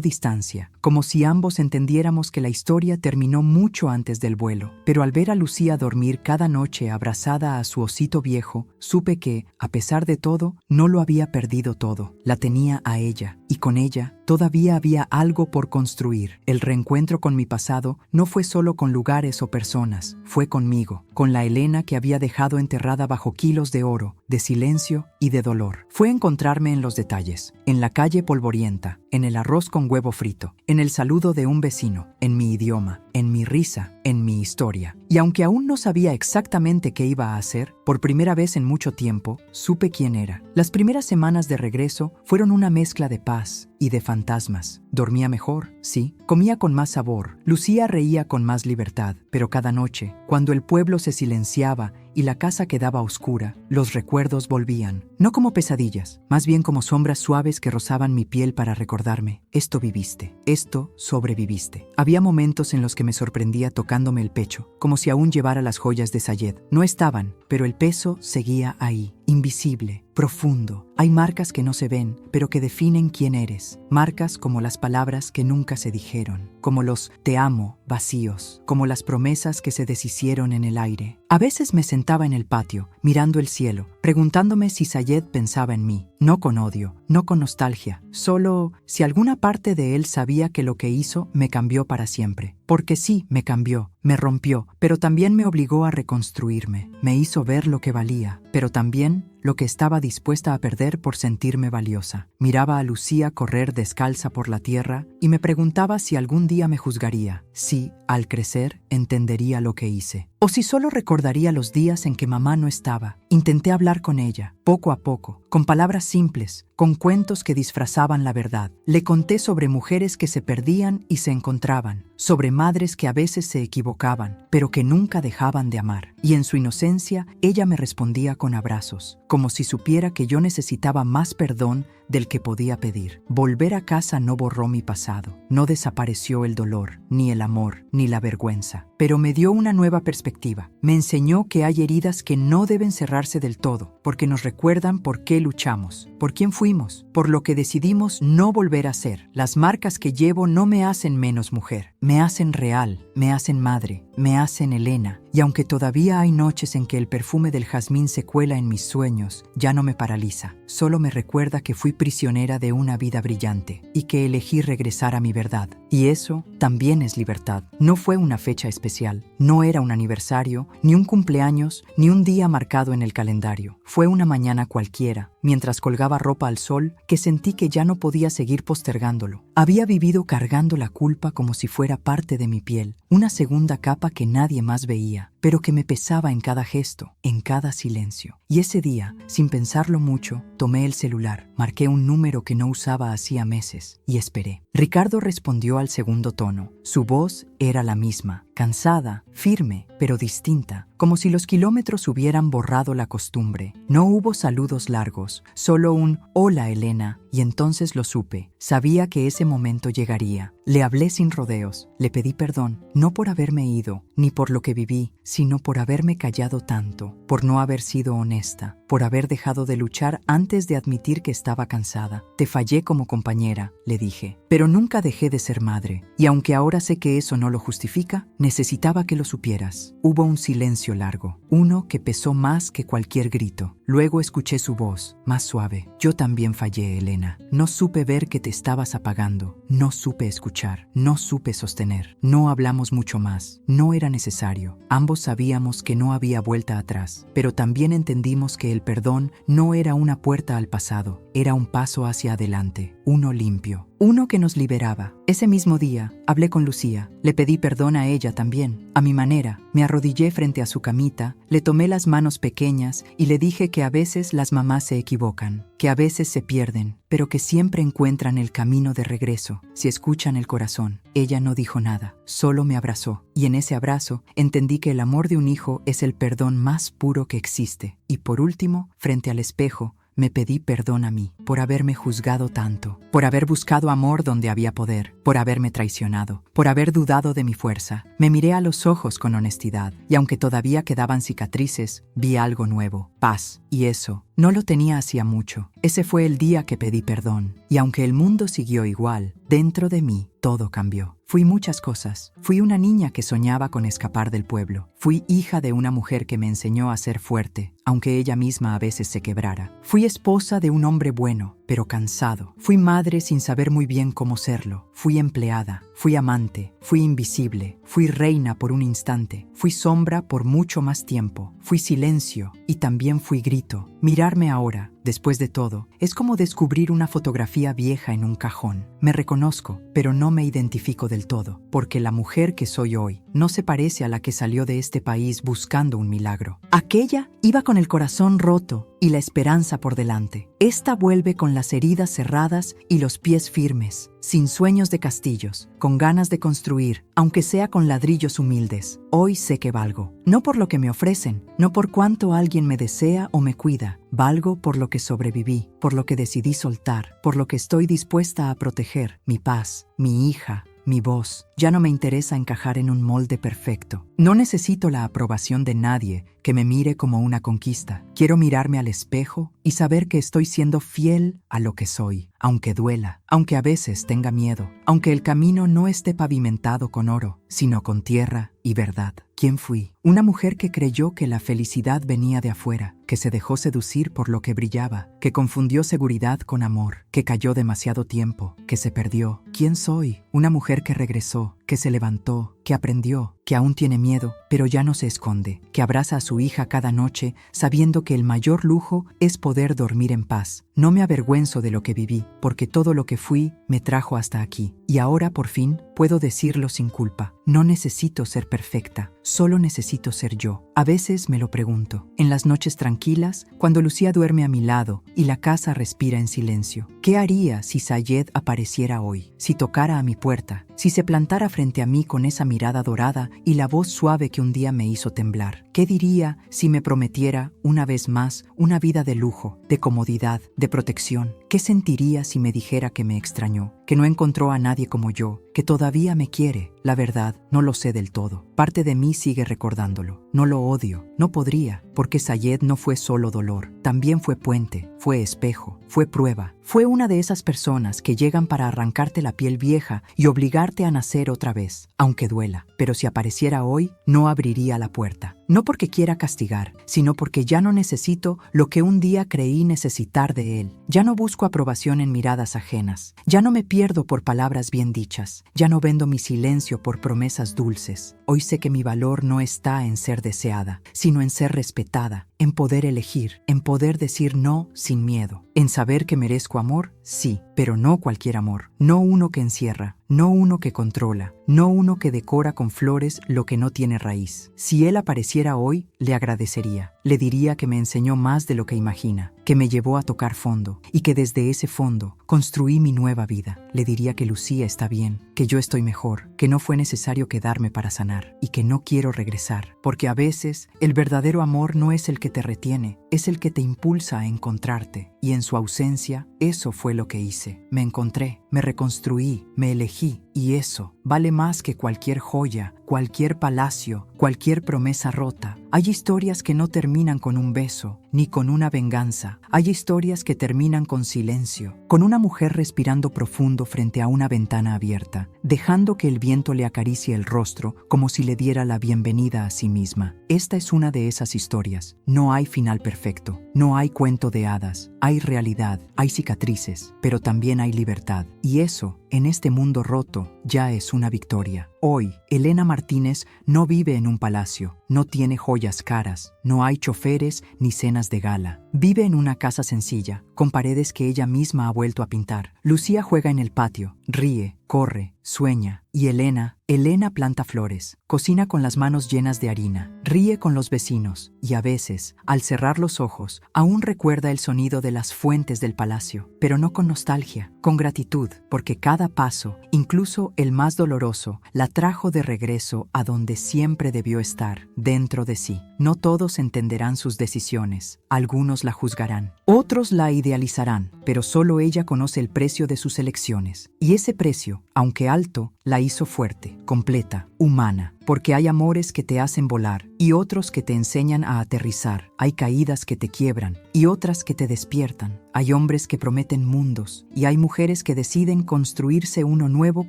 distancia, como si ambos entendiéramos que la historia terminó mucho antes del vuelo. Pero al ver a Lucía dormir cada noche abrazada a su osito viejo, supe que, a pesar de todo, no lo había perdido todo. La tenía a ella, y con ella todavía había algo por construir. El reencuentro con mi pasado no fue solo con lugares o personas, fue conmigo, con la Elena que había dejado enterrada bajo kilos de oro, de silencio y de dolor. Fue encontrarme en los detalles, en la calle polvorienta, en el arroz con huevo frito, en el saludo de un vecino, en mi idioma, en mi risa, en mi historia. Y aunque aún no sabía exactamente qué iba a hacer, por primera vez en mucho tiempo, supe quién era. Las primeras semanas de regreso fueron una mezcla de paz y de fantasmas. Dormía mejor, sí, comía con más sabor, Lucía reía con más libertad, pero cada noche, cuando el pueblo se silenciaba y la casa quedaba oscura, los recuerdos volvían, no como pesadillas, más bien como sombras suaves que rozaban mi piel para recordarme: esto viviste, esto sobreviviste. Había momentos en los que me sorprendía tocándome el pecho, como si aún llevara las joyas de Sayed. No estaban, pero el peso seguía ahí, invisible, profundo. Hay marcas que no se ven, pero que definen quién eres. Marcas como las palabras que nunca se dijeron, como los «te amo» vacíos, como las promesas que se deshicieron en el aire. A veces me sentaba en el patio, mirando el cielo, preguntándome si Sayed pensaba en mí. No con odio, no con nostalgia, solo si alguna parte de él sabía que lo que hizo me cambió para siempre. Porque sí, me cambió, me rompió, pero también me obligó a reconstruirme. Me hizo ver lo que valía, pero también lo que estaba dispuesta a perder por sentirme valiosa. Miraba a Lucía correr descalza por la tierra y me preguntaba si algún día me juzgaría, si, al crecer, entendería lo que hice. o si solo recordaría los días en que mamá no estaba. Intenté hablar con ella, poco a poco, con palabras simples, con cuentos que disfrazaban la verdad. Le conté sobre mujeres que se perdían y se encontraban, sobre madres que a veces se equivocaban, pero que nunca dejaban de amar. Y en su inocencia, ella me respondía con abrazos, como si supiera que yo necesitaba más perdón del que podía pedir. Volver a casa no borró mi pasado, no desapareció el dolor, ni el amor, ni la vergüenza, pero me dio una nueva perspectiva. Me enseñó que hay heridas que no deben cerrarse del todo, porque nos recuerdan por qué luchamos, por quién fuimos, por lo que decidimos no volver a ser. Las marcas que llevo no me hacen menos mujer, me hacen real, me hacen madre, me hacen Elena. Y aunque todavía hay noches en que el perfume del jazmín se cuela en mis sueños, ya no me paraliza. Solo me recuerda que fui prisionera de una vida brillante y que elegí regresar a mi verdad. Y eso también es libertad. No fue una fecha especial, no era un aniversario, ni un cumpleaños, ni un día marcado en el calendario. Fue una mañana cualquiera, mientras colgaba ropa al sol, que sentí que ya no podía seguir postergándolo. Había vivido cargando la culpa como si fuera parte de mi piel, una segunda capa que nadie más veía, pero que me pesaba en cada gesto, en cada silencio. Y ese día, sin pensarlo mucho, tomé el celular, marqué un número que no usaba hacía meses y esperé. Ricardo respondió al segundo tono. Su voz era la misma, cansada, firme, pero distinta, como si los kilómetros hubieran borrado la costumbre. No hubo saludos largos, solo un «Hola, Elena», y entonces lo supe. Sabía que ese momento llegaría. Le hablé sin rodeos, le pedí perdón, no por haberme ido, ni por lo que viví, sino por haberme callado tanto, por no haber sido honesta, por haber dejado de luchar antes de admitir que estaba cansada. Te fallé como compañera, le dije, pero nunca dejé de ser madre, y aunque ahora sé que eso no lo justifica, necesitaba que lo supieras. Hubo un silencio largo, uno que pesó más que cualquier grito. Luego escuché su voz, más suave. Yo también fallé, Elena. No supe ver que te estabas apagando. No supe escuchar. No supe sostener. No hablamos mucho más. No era necesario. Ambos sabíamos que no había vuelta atrás, pero también entendimos que el perdón no era una puerta al pasado. Era un paso hacia adelante, uno limpio. Uno que nos liberaba. Ese mismo día, hablé con Lucía. Le pedí perdón a ella también, a mi manera. Me arrodillé frente a su camita, le tomé las manos pequeñas y le dije que a veces las mamás se equivocan, que a veces se pierden, pero que siempre encuentran el camino de regreso, si escuchan el corazón. Ella no dijo nada, solo me abrazó. Y en ese abrazo, entendí que el amor de un hijo es el perdón más puro que existe. Y por último, frente al espejo, me pedí perdón a mí por haberme juzgado tanto, por haber buscado amor donde había poder, por haberme traicionado, por haber dudado de mi fuerza. Me miré a los ojos con honestidad, y aunque todavía quedaban cicatrices, vi algo nuevo, paz, y eso no lo tenía hacía mucho. Ese fue el día que pedí perdón, y aunque el mundo siguió igual, dentro de mí todo cambió. Fui muchas cosas. Fui una niña que soñaba con escapar del pueblo. Fui hija de una mujer que me enseñó a ser fuerte, aunque ella misma a veces se quebrara. Fui esposa de un hombre bueno, pero cansado. Fui madre sin saber muy bien cómo serlo. Fui empleada, fui amante, fui invisible, fui reina por un instante, fui sombra por mucho más tiempo, fui silencio y también fui grito. Mirarme ahora, después de todo, es como descubrir una fotografía vieja en un cajón. Me reconozco, pero no me identifico del todo, porque la mujer que soy hoy no se parece a la que salió de este país buscando un milagro. Aquella iba con el corazón roto y la esperanza por delante. Esta vuelve con las heridas cerradas y los pies firmes, sin sueños de castillos, con ganas de construir, aunque sea con ladrillos humildes. Hoy sé que valgo, no por lo que me ofrecen, no por cuánto alguien me desea o me cuida. Valgo por lo que sobreviví, por lo que decidí soltar, por lo que estoy dispuesta a proteger, mi paz, mi hija, mi voz. Ya no me interesa encajar en un molde perfecto. No necesito la aprobación de nadie que me mire como una conquista. Quiero mirarme al espejo y saber que estoy siendo fiel a lo que soy, aunque duela, aunque a veces tenga miedo, aunque el camino no esté pavimentado con oro, sino con tierra y verdad. ¿Quién fui? Una mujer que creyó que la felicidad venía de afuera, que se dejó seducir por lo que brillaba, que confundió seguridad con amor, que cayó demasiado tiempo, que se perdió. ¿Quién soy? Una mujer que regresó, que se levantó, que aprendió, que aún tiene miedo, pero ya no se esconde, que abraza a su hija cada noche sabiendo que el mayor lujo es poder dormir en paz. No me avergüenzo de lo que viví, porque todo lo que fui me trajo hasta aquí. Y ahora, por fin, puedo decirlo sin culpa. No necesito ser perfecta, solo necesito ser yo. A veces me lo pregunto. En las noches tranquilas, cuando Lucía duerme a mi lado y la casa respira en silencio. ¿Qué haría si Sayed apareciera hoy? Si tocara a mi puerta, si se plantara frente a mí con esa mirada dorada y la voz suave que un día me hizo temblar. ¿Qué diría si me prometiera, una vez más, una vida de lujo, de comodidad, de protección? ¿Qué sentiría si me dijera que me extrañó, que no encontró a nadie como yo, que todavía me quiere? La verdad, no lo sé del todo. Parte de mí sigue recordándolo. No lo odio, no podría, porque Sayed no fue solo dolor, también fue puente, fue espejo, fue prueba. Fue una de esas personas que llegan para arrancarte la piel vieja y obligarte a nacer otra vez, aunque duela. Pero si apareciera hoy, no abriría la puerta. No porque quiera castigar, sino porque ya no necesito lo que un día creí necesitar de él. Ya no busco aprobación en miradas ajenas. Ya no me pierdo por palabras bien dichas. Ya no vendo mi silencio por promesas dulces. Hoy sé que mi valor no está en ser deseada, sino en ser respetada, en poder elegir, en poder decir no sin miedo, en saber que merezco amor, sí, pero no cualquier amor, no uno que encierra, no uno que controla, no uno que decora con flores lo que no tiene raíz. Si él apareciera hoy, le agradecería. Le diría que me enseñó más de lo que imagina, que me llevó a tocar fondo y que desde ese fondo construí mi nueva vida. Le diría que Lucía está bien, que yo estoy mejor, que no fue necesario quedarme para sanar y que no quiero regresar, porque a veces el verdadero amor no es el que te retiene, es el que te impulsa a encontrarte. Y en su ausencia, eso fue lo que hice. Me encontré, me reconstruí, me elegí, y eso vale más que cualquier joya, cualquier palacio, cualquier promesa rota. Hay historias que no terminan con un beso, ni con una venganza. Hay historias que terminan con silencio, con una mujer respirando profundo frente a una ventana abierta, dejando que el viento le acaricie el rostro como si le diera la bienvenida a sí misma. Esta es una de esas historias. No hay final perfecto, no hay cuento de hadas, hay realidad, hay cicatrices, pero también hay libertad. Y eso, en este mundo roto, ya es una victoria. Hoy, Elena Martínez no vive en un palacio, no tiene joyas caras, no hay choferes ni cenas de gala. Vive en una casa sencilla, con paredes que ella misma ha vuelto a pintar. Lucía juega en el patio, ríe, corre, sueña. Y Elena planta flores, cocina con las manos llenas de harina, ríe con los vecinos y a veces, al cerrar los ojos, aún recuerda el sonido de las fuentes del palacio, pero no con nostalgia, con gratitud, porque cada paso, incluso el más doloroso, la trajo de regreso a donde siempre debió estar, dentro de sí. No todos entenderán sus decisiones, algunos la juzgarán, otros la idealizarán, pero solo ella conoce el precio de sus elecciones. Y ese precio, aunque alto, la hizo fuerte, completa, humana, porque hay amores que te hacen volar y otros que te enseñan a aterrizar. Hay caídas que te quiebran y otras que te despiertan. Hay hombres que prometen mundos y hay mujeres que deciden construirse uno nuevo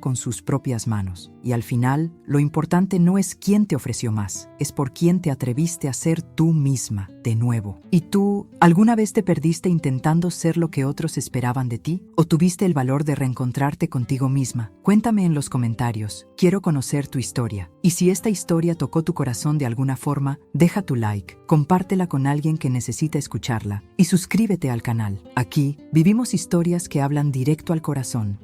con sus propias manos. Y al final, lo importante no es quién te ofreció más, es por quién te atreviste a ser tú misma, de nuevo. ¿Y tú, alguna vez te perdiste intentando ser lo que otros esperaban de ti? ¿O tuviste el valor de reencontrarte contigo misma? Cuéntame en los comentarios. Quiero conocer tu historia. Y si esta historia tocó tu corazón de alguna forma, deja tu like, compártela con alguien que necesita escucharla y suscríbete al canal. Aquí vivimos historias que hablan directo al corazón.